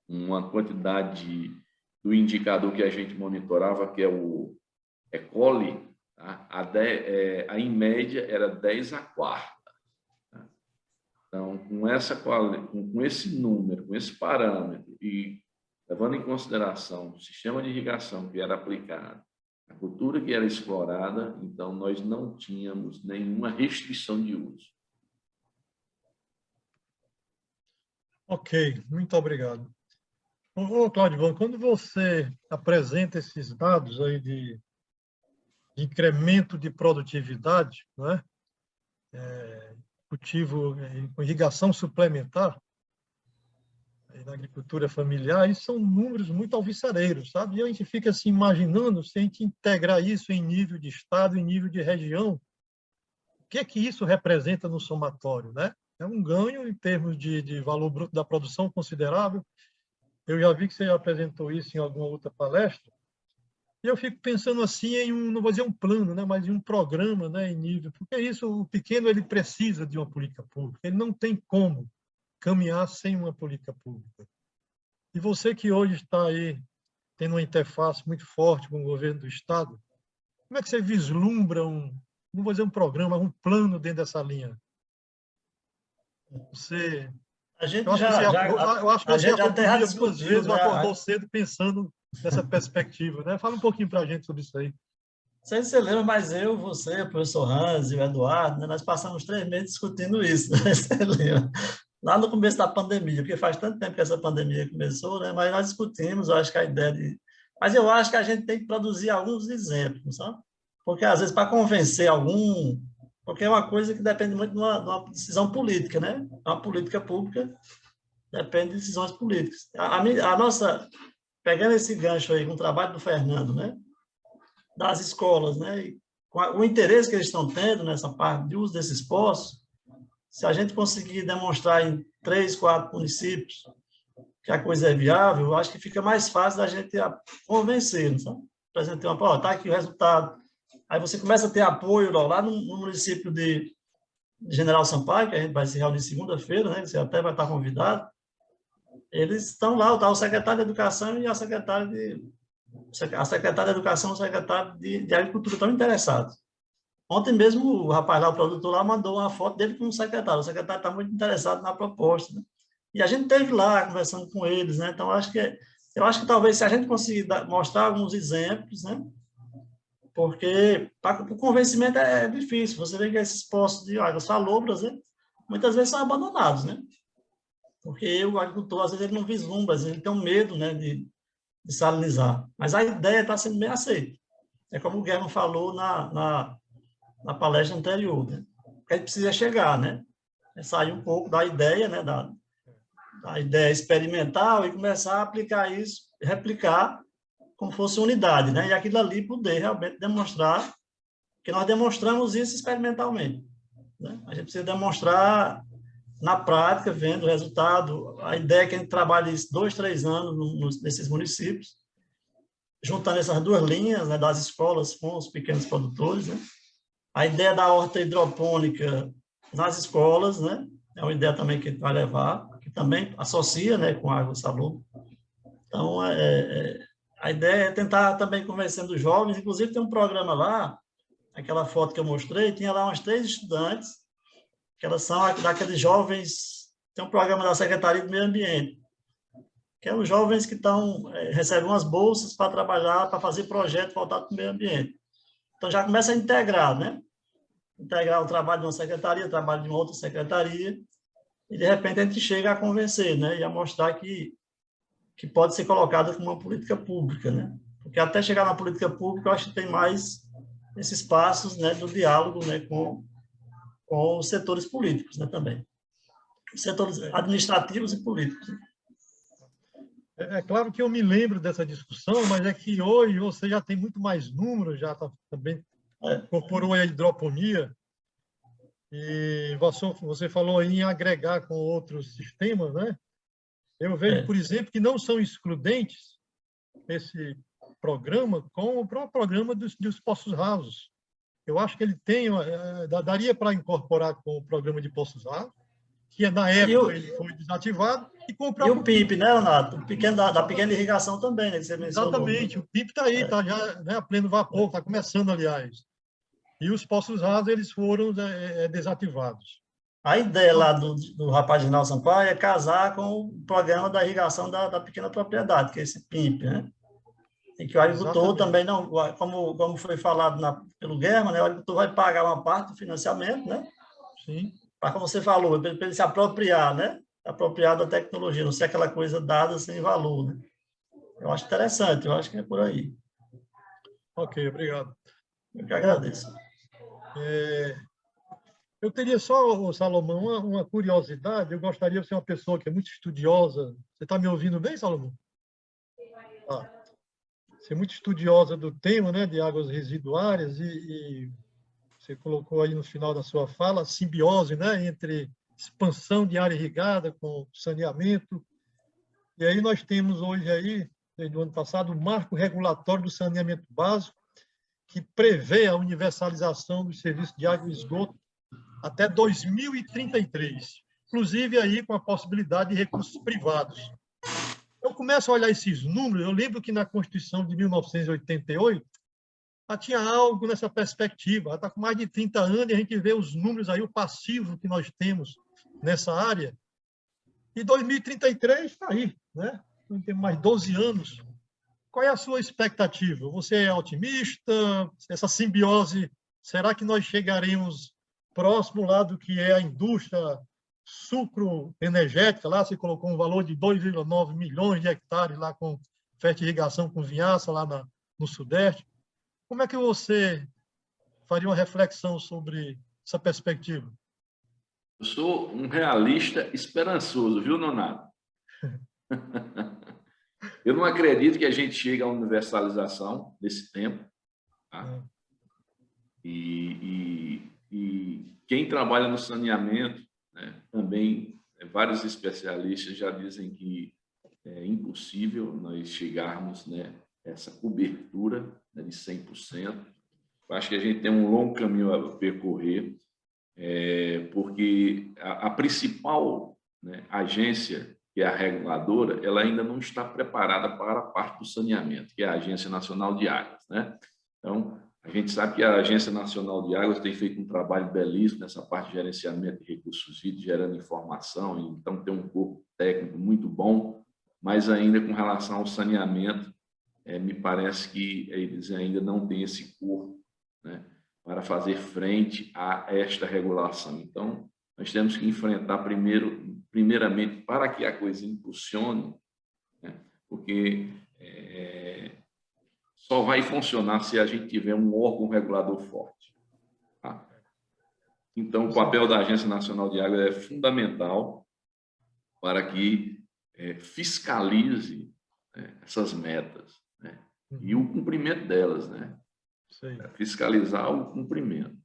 S3: uma quantidade do indicador que a gente monitorava, que é o E. coli, tá? Em média, era 10 a quarta. Tá? Então, com esse número, com esse parâmetro, e levando em consideração o sistema de irrigação que era aplicado, a cultura que era explorada, então nós não tínhamos nenhuma restrição de uso.
S2: Ok, muito obrigado. Ô, Claudio, quando você apresenta esses dados aí de incremento de produtividade, né? Cultivo com irrigação suplementar na agricultura familiar, isso são números muito alvissareiros, sabe? E a gente fica se imaginando, se a gente integrar isso em nível de estado, em nível de região, o que é que isso representa no somatório, né? É um ganho em termos de valor bruto da produção considerável. Eu já vi que você já apresentou isso em alguma outra palestra. E eu fico pensando assim em não vou dizer um plano, né, mas em um programa, né, em nível, porque isso, o pequeno, ele precisa de uma política pública. Ele não tem como caminhar sem uma política pública. E você que hoje está aí tendo uma interface muito forte com o governo do Estado, como é que você vislumbra não vou dizer um programa, mas um plano dentro dessa linha? Você...
S4: A gente
S2: eu acho que você acordou algumas vezes,
S4: né?
S2: acordou cedo pensando nessa perspectiva, né? Fala um pouquinho para a gente sobre isso aí.
S4: Não sei se você lembra, mas eu, você, o professor Hans e o Eduardo, né, nós passamos 3 meses discutindo isso, né? Você lembra? Lá no começo da pandemia, porque faz tanto tempo que essa pandemia começou, né? Mas nós discutimos, eu acho que a ideia de... Mas eu acho que a gente tem que produzir alguns exemplos, sabe? Porque, às vezes, para convencer algum... Porque é uma coisa que depende muito de uma decisão política, né? Uma política pública depende de decisões políticas. A nossa... Pegando esse gancho aí com o trabalho do Fernando, né? Das escolas, né? E com o interesse que eles estão tendo nessa parte de uso desses poços, se a gente conseguir demonstrar em 3, 4 municípios que a coisa é viável, eu acho que fica mais fácil da gente convencer, sabe? Por exemplo, está aqui o resultado. Aí você começa a ter apoio lá no município de General Sampaio, que a gente vai se reunir segunda-feira, né? Você até vai estar convidado. Eles estão lá, está o secretário de Educação e a secretária de Educação e o secretário de Agricultura estão interessados. Ontem mesmo o rapaz lá, o produtor lá, mandou uma foto dele com o secretário. O secretário está muito interessado na proposta, né? E a gente esteve lá conversando com eles, né? Então, eu acho que talvez se a gente conseguir mostrar alguns exemplos, né? Porque o convencimento é difícil. Você vê que esses poços de águas salobras, né? Muitas vezes são abandonados, né? Porque o agricultor, às vezes, ele não vislumbra, às vezes, ele tem um medo, né, de salinizar. Mas a ideia está sendo bem aceita. É como o Guilherme falou na palestra anterior, né? A gente precisa chegar, né? É sair um pouco da ideia, né, da ideia experimental e começar a aplicar isso, replicar como fosse unidade, né? E aquilo ali poder realmente demonstrar que nós demonstramos isso experimentalmente, né? A gente precisa demonstrar na prática, vendo o resultado. A ideia é que a gente trabalhe isso 2, 3 anos nesses municípios, juntando essas 2 linhas, né, das escolas com os pequenos produtores, né? A ideia da horta hidropônica nas escolas, né? É uma ideia também que a gente vai levar, que também associa, né, com a água salubre. Então, a ideia é tentar também convencendo os jovens. Inclusive, tem um programa lá, aquela foto que eu mostrei, tinha lá umas 3 estudantes, que elas são daqueles jovens. Tem um programa da Secretaria do Meio Ambiente, que é os jovens que recebem umas bolsas para trabalhar, para fazer projetos voltados para o meio ambiente. Então, já começa a integrar, né? Integrar o trabalho de uma secretaria, o trabalho de uma outra secretaria, e, de repente, a gente chega a convencer, né? E a mostrar que pode ser colocada como uma política pública, né? Porque até chegar na política pública, eu acho que tem mais esses passos, né, do diálogo, né, com os setores políticos, né, também. Os setores administrativos e políticos.
S2: É claro que eu me lembro dessa discussão, mas é que hoje você já tem muito mais números, já também incorporou a hidroponia, e você falou aí em agregar com outros sistemas, né? Eu vejo, por exemplo, que não são excludentes esse programa com o próprio programa dos poços rasos. Eu acho que ele daria para incorporar com o programa de poços rasos, que na época ele foi desativado, e com o próprio
S4: PIP, né, Leonardo? O pequeno, da pequena irrigação também, né, que você mencionou.
S2: Exatamente, o PIP está aí, está já, né, a pleno vapor, está começando, aliás. E os poços rasos eles foram desativados.
S4: A ideia lá do rapaz de Ginaldo Sampaio é casar com o programa da irrigação da pequena propriedade, que é esse PIMP, né? E que o agricultor também não, como foi falado pelo Guerra, né? O agricultor vai pagar uma parte do financiamento, né?
S2: Sim.
S4: Para, como você falou, para ele se apropriar, né? Apropriar da tecnologia, não ser aquela coisa dada sem valor, né? Eu acho interessante, eu acho que é por aí.
S2: Ok, obrigado.
S4: Eu que agradeço.
S2: Eu teria só, Salomão, uma curiosidade. Eu gostaria de ser uma pessoa que é muito estudiosa. Você está me ouvindo bem, Salomão? Você é muito estudiosa do tema, né, de águas residuárias, e você colocou aí no final da sua fala a simbiose, né, entre expansão de área irrigada com saneamento. E aí nós temos hoje aí, desde o ano passado, o marco regulatório do saneamento básico, que prevê a universalização dos serviços de água e esgoto até 2033, inclusive aí com a possibilidade de recursos privados. Eu começo a olhar esses números, eu lembro que na Constituição de 1988 já tinha algo nessa perspectiva, está com mais de 30 anos e a gente vê os números aí, o passivo que nós temos nessa área, e 2033 está aí, né? Nós temos mais 12 anos. Qual é a sua expectativa? Você é otimista? Essa simbiose, será que nós chegaremos próximo lá do que é a indústria sucroenergética? Lá você colocou um valor de 2,9 milhões de hectares lá com fertirrigação com vinhaça lá no Sudeste. Como é que você faria uma reflexão sobre essa perspectiva?
S3: Eu sou um realista esperançoso, viu, Nonato? Eu não acredito que a gente chegue à universalização desse tempo. Tá? E quem trabalha no saneamento, né, também, vários especialistas já dizem que é impossível nós chegarmos, né, a essa cobertura, né, de 100%. Eu acho que a gente tem um longo caminho a percorrer, porque a principal, né, agência, que é a reguladora, ela ainda não está preparada para a parte do saneamento, que é a Agência Nacional de Águas, né? Então, a gente sabe que a Agência Nacional de Águas tem feito um trabalho belíssimo nessa parte de gerenciamento de recursos hídricos, gerando informação, então tem um corpo técnico muito bom, mas ainda com relação ao saneamento, me parece que eles ainda não têm esse corpo, né, para fazer frente a esta regulação. Então, nós temos que enfrentar primeiramente, para que a coisa impulsione, né, porque só vai funcionar se a gente tiver um órgão regulador forte. Tá? Então, o papel da Agência Nacional de Águas é fundamental para que fiscalize, né, essas metas, né, e o cumprimento delas, né? Fiscalizar o cumprimento.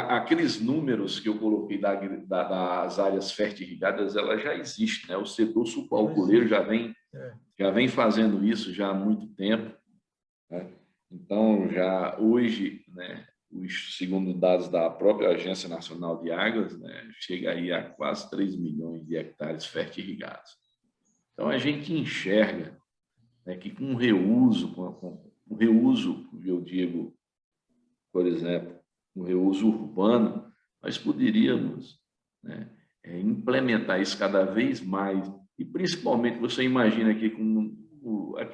S3: Aqueles números que eu coloquei das áreas fertirrigadas, elas já existem, né? O setor sucroalcooleiro já vem fazendo isso já há muito tempo, né? Então, já hoje, né, segundo dados da própria Agência Nacional de Águas, né, chega aí a quase 3 milhões de hectares fertirrigados. Então, a gente enxerga, né, que com o reuso, eu digo, por exemplo, o reuso urbano, nós poderíamos, né, implementar isso cada vez mais, e principalmente, você imagina aqui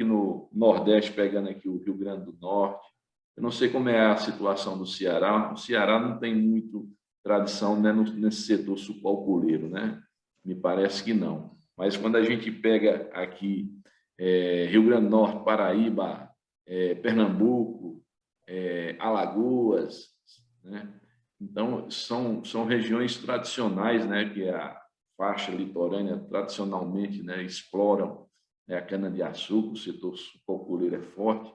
S3: no Nordeste, pegando aqui o Rio Grande do Norte, eu não sei como é a situação do Ceará. O Ceará não tem muito tradição, né, nesse setor sucroalcooleiro, né? Me parece que não. Mas quando a gente pega aqui Rio Grande do Norte, Paraíba, Pernambuco, Alagoas, né? Então, são regiões tradicionais, né, que a faixa litorânea tradicionalmente, né, exploram, né, a cana-de-açúcar, o setor sucroalcooleiro é forte,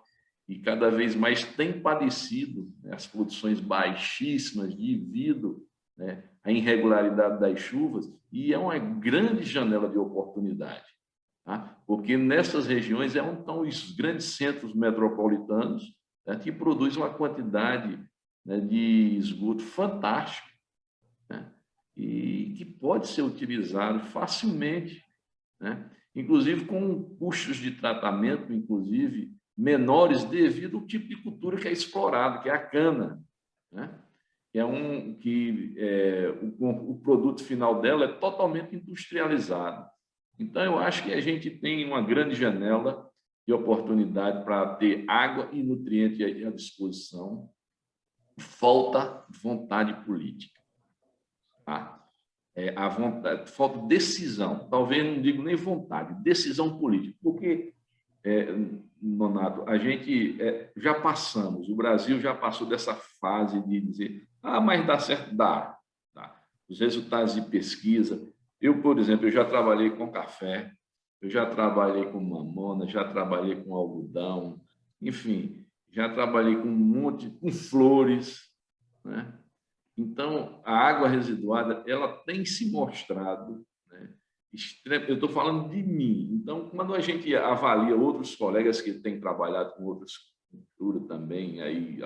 S3: e cada vez mais tem padecido, né, as produções baixíssimas devido, né, à irregularidade das chuvas, e é uma grande janela de oportunidade, tá? Porque nessas regiões é onde estão os grandes centros metropolitanos, né, que produzem uma quantidade, né, de esgoto fantástico, né, e que pode ser utilizado facilmente, né, inclusive com custos de tratamento, inclusive, menores devido ao tipo de cultura que é explorado, que é a cana, né? O produto final dela é totalmente industrializado. Então, eu acho que a gente tem uma grande janela de oportunidade para ter água e nutriente à disposição. Falta vontade política, tá? A vontade, falta decisão, talvez não digo nem vontade, decisão política, porque Nonato, a gente já passamos, o Brasil já passou dessa fase de dizer, mas dá certo, dá. Os resultados de pesquisa, eu, por exemplo, eu já trabalhei com café, eu já trabalhei com mamona, já trabalhei com algodão, enfim, já trabalhei com um monte, com flores, né? Então, a água residuada, ela tem se mostrado, né, eu estou falando de mim. Então, quando a gente avalia outros colegas que têm trabalhado com outras culturas também, aí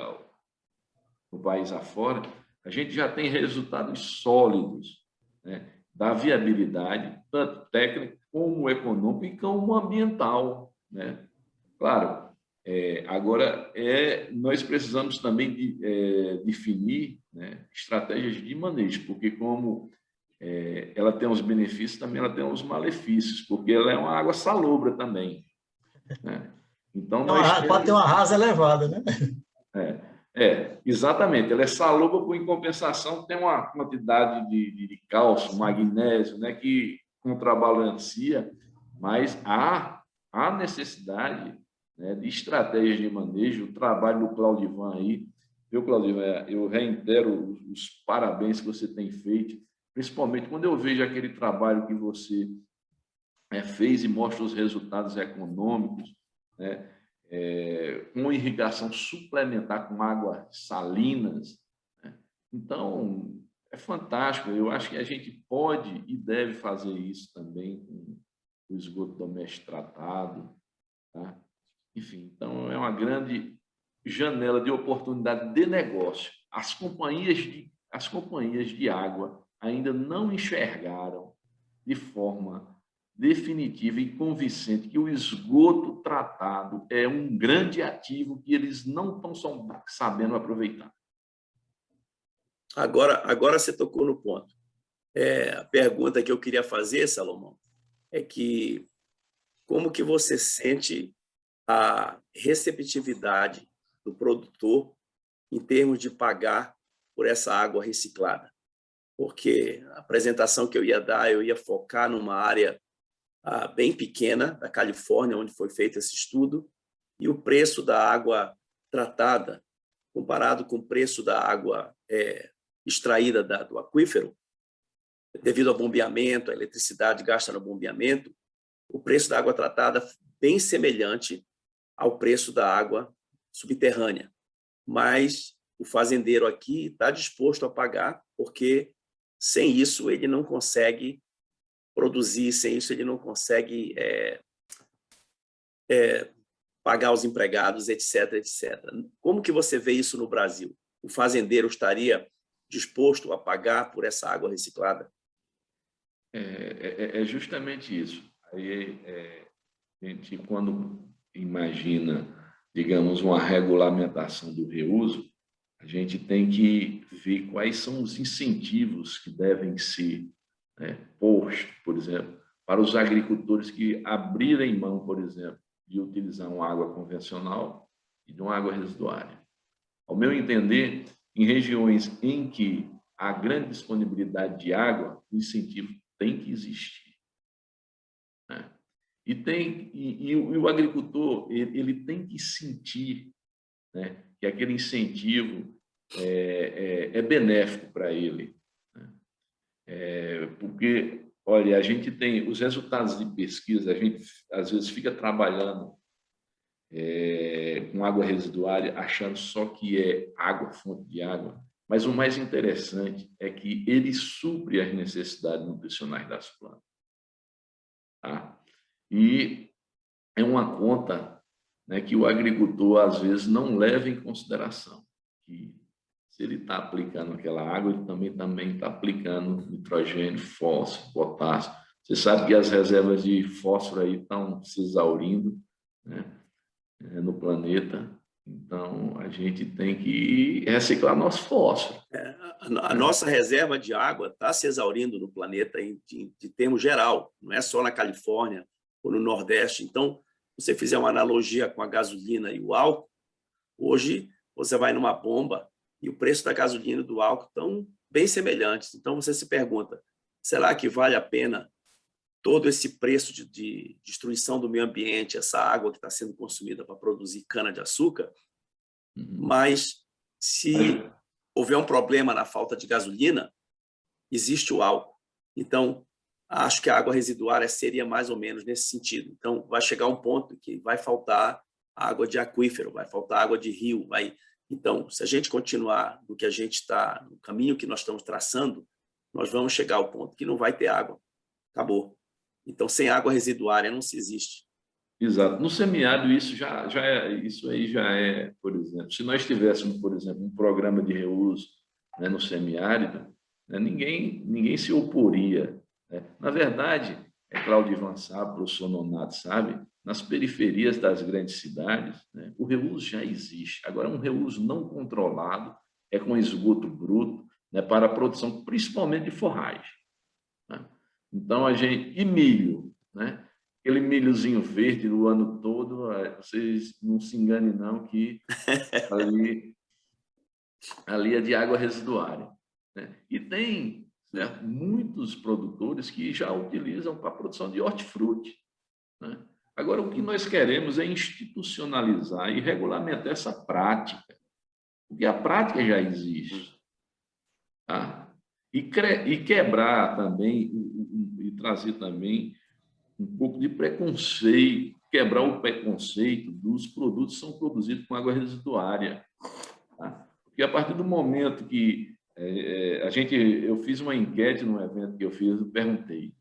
S3: no país afora, a gente já tem resultados sólidos, né, da viabilidade, tanto técnica como econômica e como ambiental, né? Claro, agora nós precisamos também definir, né, estratégias de manejo, porque como ela tem os benefícios, também ela tem os malefícios, porque ela é uma água salobra também, né? Então,
S4: Pode ter uma rasa elevada, né?
S3: Exatamente. Ela é salobra, em compensação, tem uma quantidade de cálcio, magnésio, né, que contrabalanceia, mas há necessidade, né, de estratégias de manejo. O trabalho do Claudivan aí, Claudivan, eu reitero os parabéns que você tem feito, principalmente quando eu vejo aquele trabalho que você fez e mostra os resultados econômicos, né, com irrigação suplementar com águas salinas, né? Então, é fantástico. Eu acho que a gente pode e deve fazer isso também com o esgoto doméstico tratado, tá? Enfim, então é uma grande janela de oportunidade de negócio. As companhias de água ainda não enxergaram de forma definitiva e convincente que o esgoto tratado é um grande ativo que eles não estão sabendo aproveitar.
S5: Agora você tocou no ponto. A pergunta que eu queria fazer, Salomão, é que como que você sente a receptividade do produtor em termos de pagar por essa água reciclada? Porque a apresentação que eu ia dar, eu ia focar numa área bem pequena da Califórnia, onde foi feito esse estudo, e o preço da água tratada, comparado com o preço da água extraída do aquífero, devido ao bombeamento, a eletricidade gasta no bombeamento, o preço da água tratada bem semelhante ao preço da água subterrânea. Mas o fazendeiro aqui está disposto a pagar, porque sem isso ele não consegue produzir, sem isso ele não consegue pagar os empregados, etc, etc. Como que você vê isso no Brasil? o fazendeiro estaria disposto a pagar por essa água reciclada?
S3: É justamente isso. Aí, a gente, quando imagina, digamos, uma regulamentação do reuso, a gente tem que ver quais são os incentivos que devem ser, né, postos, por exemplo, para os agricultores que abrirem mão, por exemplo, de utilizar uma água convencional e de uma água residuária. Ao meu entender, em regiões em que há grande disponibilidade de água, o incentivo tem que existir, né? E o agricultor ele tem que sentir, né, que aquele incentivo é benéfico para ele, né? Porque, olha, a gente tem os resultados de pesquisa, a gente às vezes fica trabalhando com água residuária, achando só que é água, fonte de água, mas o mais interessante é que ele supre as necessidades nutricionais das plantas, tá? E é uma conta, né, que o agricultor, às vezes, não leva em consideração, que se ele está aplicando aquela água, ele também está aplicando nitrogênio, fósforo, potássio. Você sabe que as reservas de fósforo aí estão se exaurindo, né, no planeta. Então, a gente tem que reciclar nosso fósforo.
S5: A nossa reserva de água está se exaurindo no planeta de termo geral, não é só na Califórnia ou no Nordeste. Então, se você fizer uma analogia com a gasolina e o álcool, hoje você vai numa bomba e o preço da gasolina e do álcool estão bem semelhantes. Então, você se pergunta, será que vale a pena todo esse preço de destruição do meio ambiente, essa água que está sendo consumida para produzir cana-de-açúcar? Mas, se houver um problema na falta de gasolina, existe o álcool. Então, acho que a água residuária seria mais ou menos nesse sentido. Então, vai chegar um ponto que vai faltar água de aquífero, vai faltar água de rio. Então, se a gente continuar no que a gente está, no caminho que nós estamos traçando, nós vamos chegar ao ponto que não vai ter água. Acabou. Então, sem água residuária não se existe.
S3: Exato. No semiárido, isso aí já é, por exemplo, se nós tivéssemos, por exemplo, um programa de reuso, né, no semiárido, né, ninguém se oporia, né? Na verdade, Cláudio Ivan sabe, o professor Nonato sabe, nas periferias das grandes cidades, né, o reuso já existe. Agora, um reuso não controlado, com esgoto bruto, né, para a produção, principalmente de forragem, né? Então, e milho, né? Aquele milhozinho verde do ano todo, vocês não se enganem não que ali é de água residuária, né? E tem, certo, muitos produtores que já utilizam para a produção de hortifruti, né? Agora, o que nós queremos é institucionalizar e regulamentar essa prática, porque a prática já existe, tá? E quebrar também, e trazer também um pouco de preconceito, quebrar o preconceito dos produtos que são produzidos com água residuária, tá? Porque a partir do momento que eu fiz uma enquete no evento que eu fiz, eu perguntei,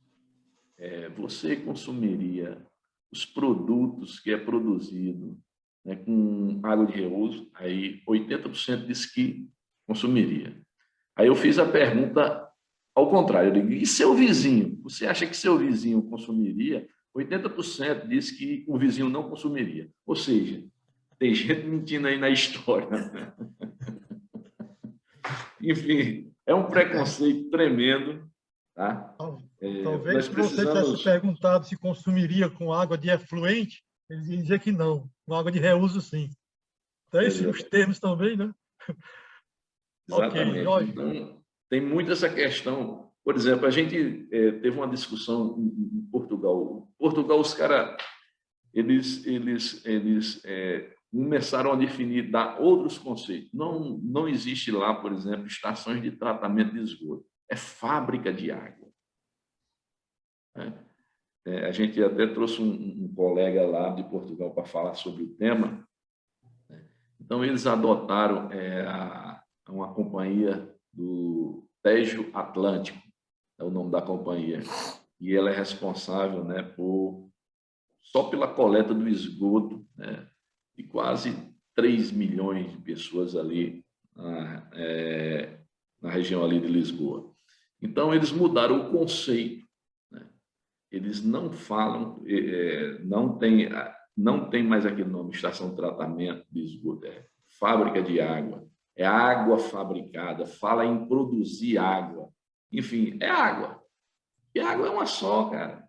S3: você consumiria os produtos que é produzido, né, com água de reuso? Aí 80% disse que consumiria. Aí eu fiz a pergunta ao contrário, eu digo, e seu vizinho? Você acha que seu vizinho consumiria? 80% disse que o vizinho não consumiria. Ou seja, tem gente mentindo aí na história, né? Enfim, é um preconceito tremendo, tá?
S2: Talvez se você tivesse perguntado se consumiria com água de efluente, ele ia dizer que não, com água de reuso sim. Então, esses os termos também, né?
S3: Exatamente.
S2: Okay,
S3: então, tem muito essa questão. Por exemplo, a gente teve uma discussão em Portugal. Portugal, os caras, eles começaram a definir, dar outros conceitos. Não existe lá, por exemplo, estações de tratamento de esgoto. É fábrica de água, né? A gente até trouxe um colega lá de Portugal para falar sobre o tema, né? Então, eles adotaram uma companhia do Tejo Atlântico, é o nome da companhia, e ela é responsável, né, só pela coleta do esgoto, né, de quase 3 milhões de pessoas ali na região ali de Lisboa. Então, eles mudaram o conceito, né? Eles não falam, não tem mais aquele nome, estação de tratamento de esgoto, é fábrica de água, é água fabricada, fala em produzir água. Enfim, é água. E água é uma só, cara.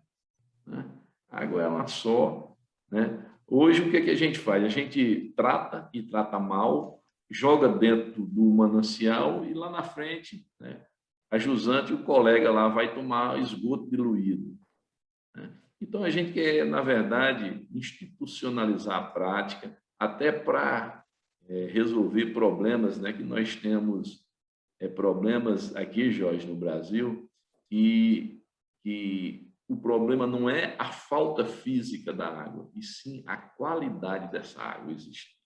S3: Né? Água é uma só. Né? Hoje, o que a gente faz? A gente trata e trata mal, joga dentro do manancial e lá na frente, né, a jusante e o colega lá vai tomar esgoto diluído. Né? Então, a gente quer, na verdade, institucionalizar a prática até para resolver problemas, né, que nós temos, problemas aqui, Jorge, no Brasil, e o problema não é a falta física da água, e sim a qualidade dessa água existente.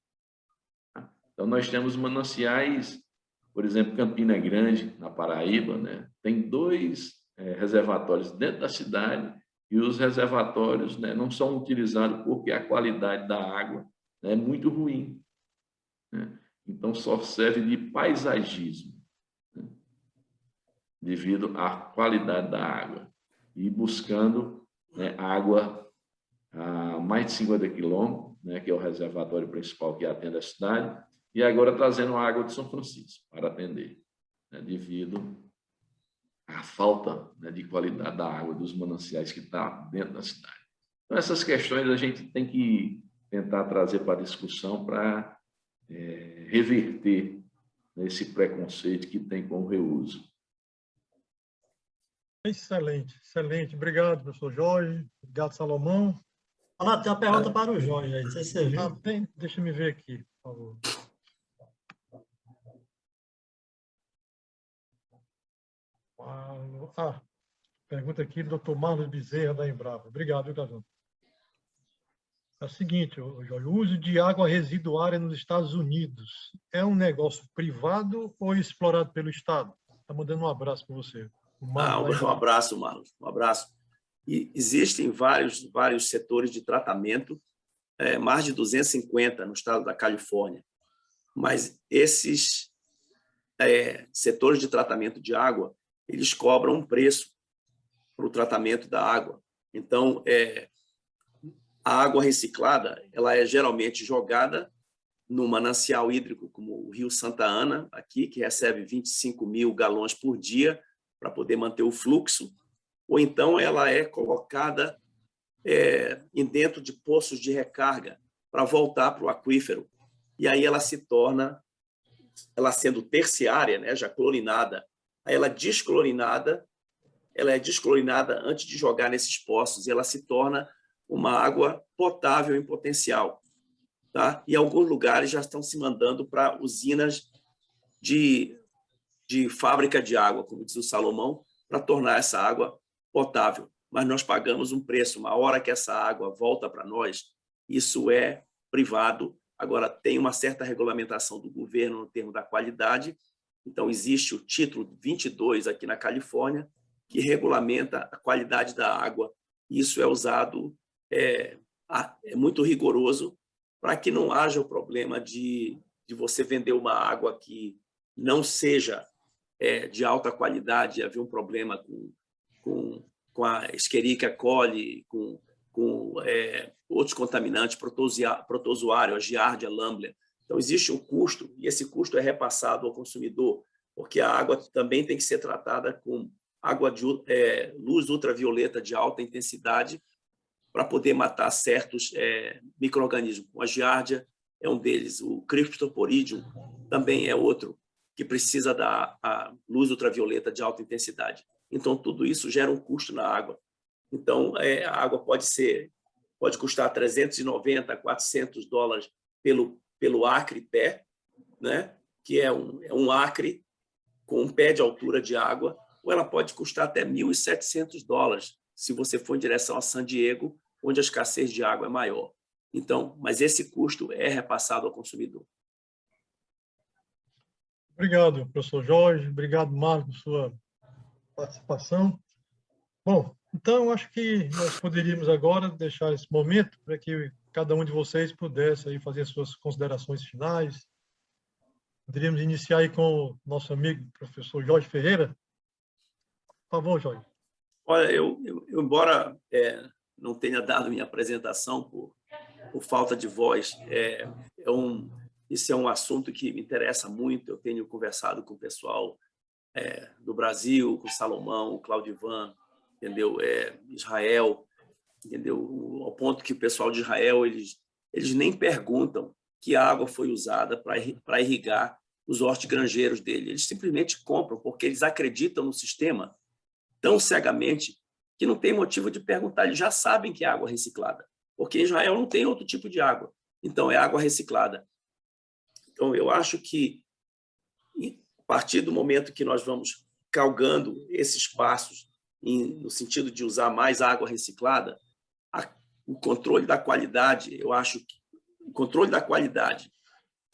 S3: Então, nós temos mananciais, por exemplo, Campina Grande, na Paraíba, né, tem 2 reservatórios dentro da cidade, e os reservatórios, né, não são utilizados porque a qualidade da água, né, é muito ruim. Né? Então, só serve de paisagismo, né, devido à qualidade da água. E buscando, né, água a mais de 50 quilômetros, né, que é o reservatório principal que atende a cidade, e agora trazendo a água de São Francisco para atender, né, devido à falta, né, de qualidade da água dos mananciais que está dentro da cidade. Então, essas questões a gente tem que tentar trazer para a discussão para reverter, né, esse preconceito que tem com o reuso.
S2: Excelente, excelente. Obrigado, professor Jorge. Obrigado, Salomão.
S4: Renato, tem uma pergunta para o Jorge aí, não sei se você viu.
S2: Deixa eu ver aqui, por favor. Pergunta aqui do Dr. Marlos Bezerra, da Embrapa. Obrigado, viu, Casão? É o seguinte, Jorge, o uso de água residuária nos Estados Unidos é um negócio privado ou explorado pelo Estado? Está mandando um abraço para você.
S5: Um abraço, Marlos. Um abraço. E existem vários setores de tratamento, mais de 250 no estado da Califórnia. Mas esses setores de tratamento de água, eles cobram um preço para o tratamento da água. Então, a água reciclada, ela é geralmente jogada no manancial hídrico, como o Rio Santa Ana, aqui, que recebe 25 mil galões por dia para poder manter o fluxo, ou então ela é colocada dentro de poços de recarga para voltar para o aquífero. E aí ela se torna, ela sendo terciária, né, já clorinada, aí ela é desclorinada antes de jogar nesses poços, e ela se torna uma água potável em potencial. Tá? E alguns lugares já estão se mandando para usinas de fábrica de água, como diz o Salomão, para tornar essa água potável. Mas nós pagamos um preço. Uma hora que essa água volta para nós, isso é privado. Agora, tem uma certa regulamentação do governo no termo da qualidade. Então, existe o título 22 aqui na Califórnia, que regulamenta a qualidade da água. Isso é usado, é muito rigoroso, para que não haja o problema de você vender uma água que não seja de alta qualidade, haver um problema com a Escherichia coli, com outros contaminantes, protozoário, a Giardia lamblia. Então, existe um custo, e esse custo é repassado ao consumidor, porque a água também tem que ser tratada com água de luz ultravioleta de alta intensidade para poder matar certos micro-organismos. A Giardia é um deles, o Cryptosporidium também é outro, que precisa da luz ultravioleta de alta intensidade. Então, tudo isso gera um custo na água. Então, a água pode custar $390 a $400 pelo acre pé, né? Que é um acre com um pé de altura de água, ou ela pode custar até $1.700 se você for em direção a San Diego, onde a escassez de água é maior. Então, mas esse custo é repassado ao consumidor.
S2: Obrigado, professor Jorge. Obrigado, Marcos, por sua participação. Bom, então, acho que nós poderíamos agora deixar esse momento para que cada um de vocês pudesse aí fazer suas considerações finais, Poderíamos iniciar aí com o nosso amigo, professor Jorge Ferreira. Por favor, Jorge.
S5: Olha, eu embora não tenha dado minha apresentação por falta de voz, esse é um assunto que me interessa muito. Eu tenho conversado com o pessoal do Brasil, com o Salomão, o Claudivan, entendeu? Israel, entendeu? Ao ponto que o pessoal de Israel, eles nem perguntam que água foi usada para irrigar os hortigranjeiros dele. Eles simplesmente compram, porque eles acreditam no sistema tão cegamente que não tem motivo de perguntar. Eles já sabem que é água reciclada, porque em Israel não tem outro tipo de água. Então, é água reciclada. Então, eu acho que, a partir do momento que nós vamos galgando esses passos no sentido de usar mais água reciclada, o controle da qualidade, eu acho que o controle da qualidade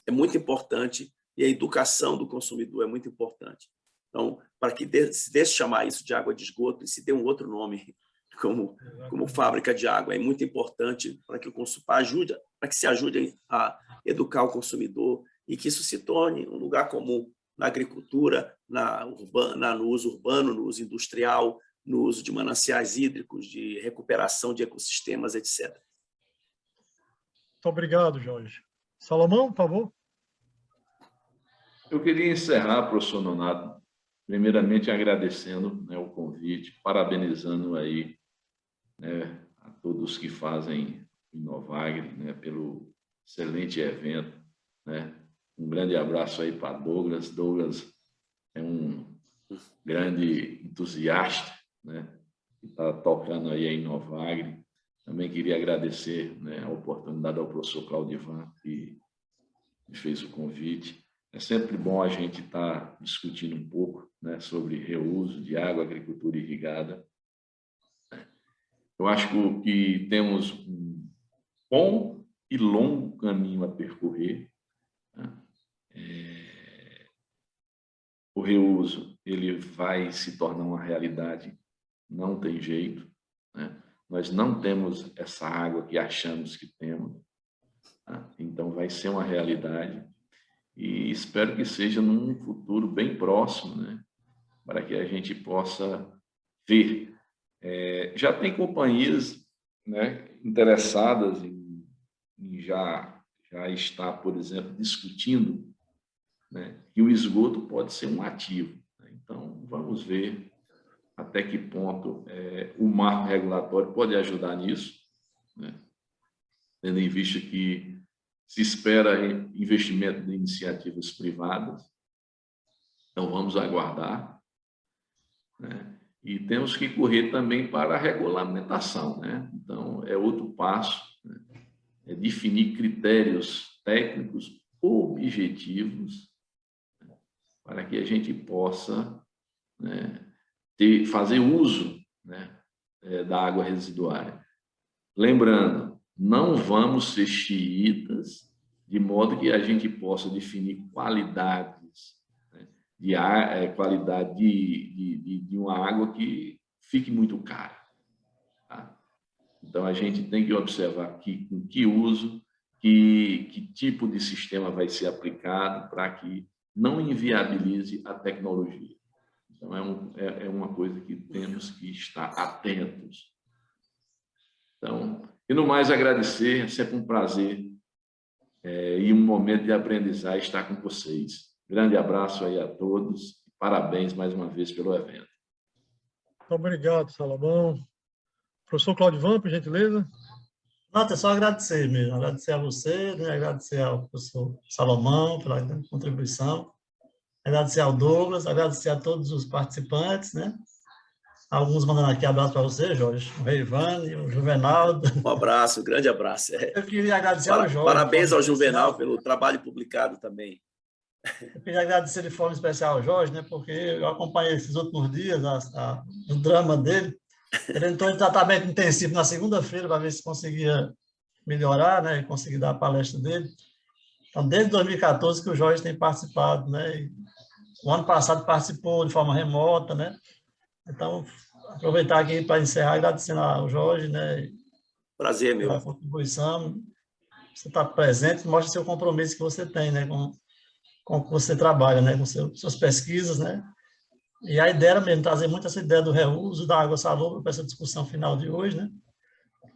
S5: é muito importante e a educação do consumidor é muito importante. Então, para que se deixe chamar isso de água de esgoto e se dê um outro nome como fábrica de água, é muito importante para que se ajude a educar o consumidor e que isso se torne um lugar comum na agricultura, no uso urbano, no uso industrial, no uso de mananciais hídricos, de recuperação de ecossistemas, etc.
S2: Muito obrigado, Jorge. Salomão, por favor.
S3: Eu queria encerrar, professor Nonato, primeiramente agradecendo, né, o convite, parabenizando aí, né, a todos que fazem o Inovagre, né, pelo excelente evento, né. Um grande abraço aí para Douglas. Douglas é um grande entusiasta, né, que está tocando aí a Inovagre. Também queria agradecer, né, a oportunidade ao professor Claudivan, que me fez o convite. É sempre bom a gente estar discutindo um pouco, né, sobre reuso de água, agricultura irrigada. Eu acho que temos um bom e longo caminho a percorrer, né? O reuso ele vai se tornar uma realidade, não tem jeito, né? Nós não temos essa água que achamos que temos, tá? Então vai ser uma realidade e espero que seja num futuro bem próximo, né? Para que a gente possa ver. Já tem companhias, né, interessadas em já estar, por exemplo, discutindo, né, que o esgoto pode ser um ativo, né? Então, vamos ver até que ponto o marco regulatório pode ajudar nisso, né? Tendo em vista que se espera investimento de iniciativas privadas. Então, vamos aguardar, né? E temos que correr também para a regulamentação, né? Então, é outro passo, né? É definir critérios técnicos objetivos, né, para que a gente possa, né, fazer uso, né, da água residuária. Lembrando, não vamos ser xiitas, de modo que a gente possa definir qualidades, né, qualidade de uma água que fique muito cara, tá? Então, a gente tem que observar com que uso, que tipo de sistema vai ser aplicado para que não inviabilize a tecnologia. Então, é uma coisa que temos que estar atentos. Então, e no mais, agradecer, é sempre um prazer e um momento de aprendizagem estar com vocês. Grande abraço aí a todos, parabéns mais uma vez pelo evento.
S2: Muito obrigado, Salomão. Professor Claudivan, por gentileza.
S4: Não, é só agradecer mesmo, agradecer a você, né? Agradecer ao professor Salomão pela contribuição, agradecer ao Douglas, agradecer a todos os participantes, né? Alguns mandando aqui abraço para você, Jorge, o Reivane, o Juvenaldo.
S5: Um abraço, um grande abraço.
S4: Eu queria agradecer ao Jorge.
S5: Parabéns ao Juvenal pelo trabalho publicado também.
S4: Eu queria agradecer de forma especial ao Jorge, né? Porque eu acompanhei esses últimos dias o drama dele. Ele entrou em tratamento intensivo na segunda-feira para ver se conseguia melhorar, né? Conseguir dar a palestra dele. Então, desde 2014 que o Jorge tem participado, né? E o ano passado participou de forma remota, né? Então, aproveitar aqui para encerrar, agradecendo ao Jorge, né?
S5: Prazer, meu.
S4: Pela contribuição. Você está presente, mostra seu compromisso que você tem, né? com que você trabalha, né, com suas pesquisas, né? E a ideia era mesmo trazer muito essa ideia do reuso da água salobra para essa discussão final de hoje, né?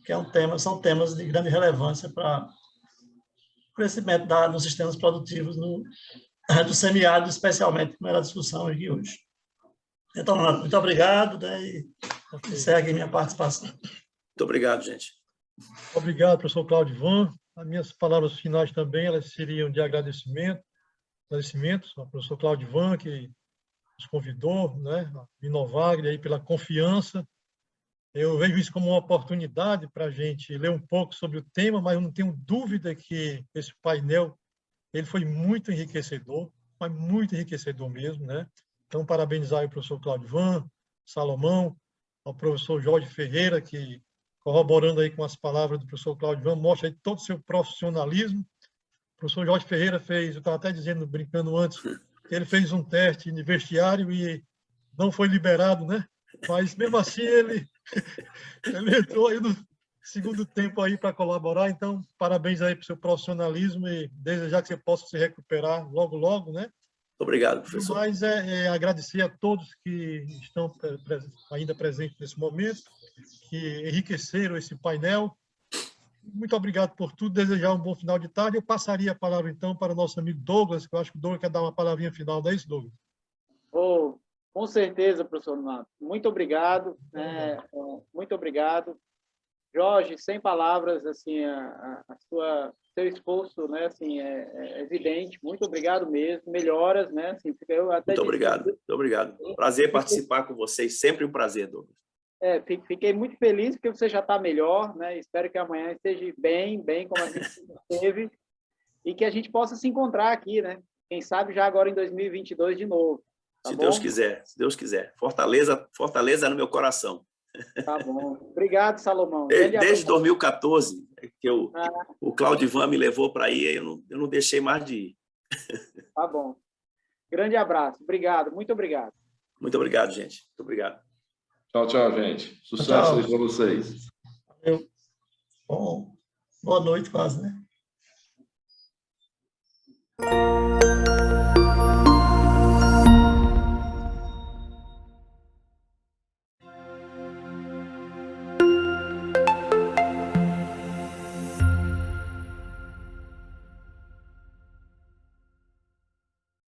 S4: Que é são temas de grande relevância para o crescimento dos sistemas produtivos do semiárido, especialmente, como era a discussão aqui hoje. Então, muito obrigado, né? E segue minha participação.
S5: Muito obrigado, gente.
S2: Obrigado, professor Claudivan. As minhas palavras finais também elas seriam de agradecimentos ao professor Claudivan, que nos convidou, né, a Inovagre, aí, pela confiança. Eu vejo isso como uma oportunidade para a gente ler um pouco sobre o tema, mas eu não tenho dúvida que esse painel ele foi muito enriquecedor, mas muito enriquecedor mesmo, né? Então, parabenizar o professor Claudivan, Salomão, ao professor Jorge Ferreira, que, corroborando aí com as palavras do professor Claudivan, mostra aí todo o seu profissionalismo. O professor Jorge Ferreira fez, eu estava até dizendo, brincando antes, ele fez um teste de vestiário e não foi liberado, né? Mas, mesmo assim, ele entrou aí no segundo tempo aí para colaborar. Então, parabéns aí para o seu profissionalismo e desejar que você possa se recuperar logo, logo, né?
S5: Obrigado, professor.
S2: Mas agradecer a todos que estão ainda presentes nesse momento, que enriqueceram esse painel. Muito obrigado por tudo, desejar um bom final de tarde. Eu passaria a palavra, então, para o nosso amigo Douglas, que eu acho que o Douglas quer dar uma palavrinha final. Não é isso, Douglas?
S6: Oh, com certeza, professor Mato. Muito obrigado. Muito obrigado. Jorge, sem palavras, assim, seu esforço, né, assim, é evidente. Muito obrigado mesmo. Melhoras, né? Assim, eu até
S5: muito obrigado, muito obrigado. Prazer participar com vocês. Sempre um prazer, Douglas.
S6: Fiquei muito feliz porque você já está melhor, né? Espero que amanhã esteja bem como a gente esteve e que a gente possa se encontrar aqui, né? Quem sabe já agora em 2022 de novo. Tá
S5: se
S6: bom?
S5: Deus quiser, se Deus quiser. Fortaleza no meu coração.
S6: Tá bom. Obrigado, Salomão.
S5: Desde 2014, que o Claudivan me levou para aí, eu não deixei mais de ir.
S6: Tá bom. Grande abraço. Obrigado, muito obrigado.
S5: Muito obrigado, gente. Muito obrigado.
S3: Tchau, tchau, gente. Sucesso aí para vocês.
S4: Valeu. Bom, boa noite quase, né?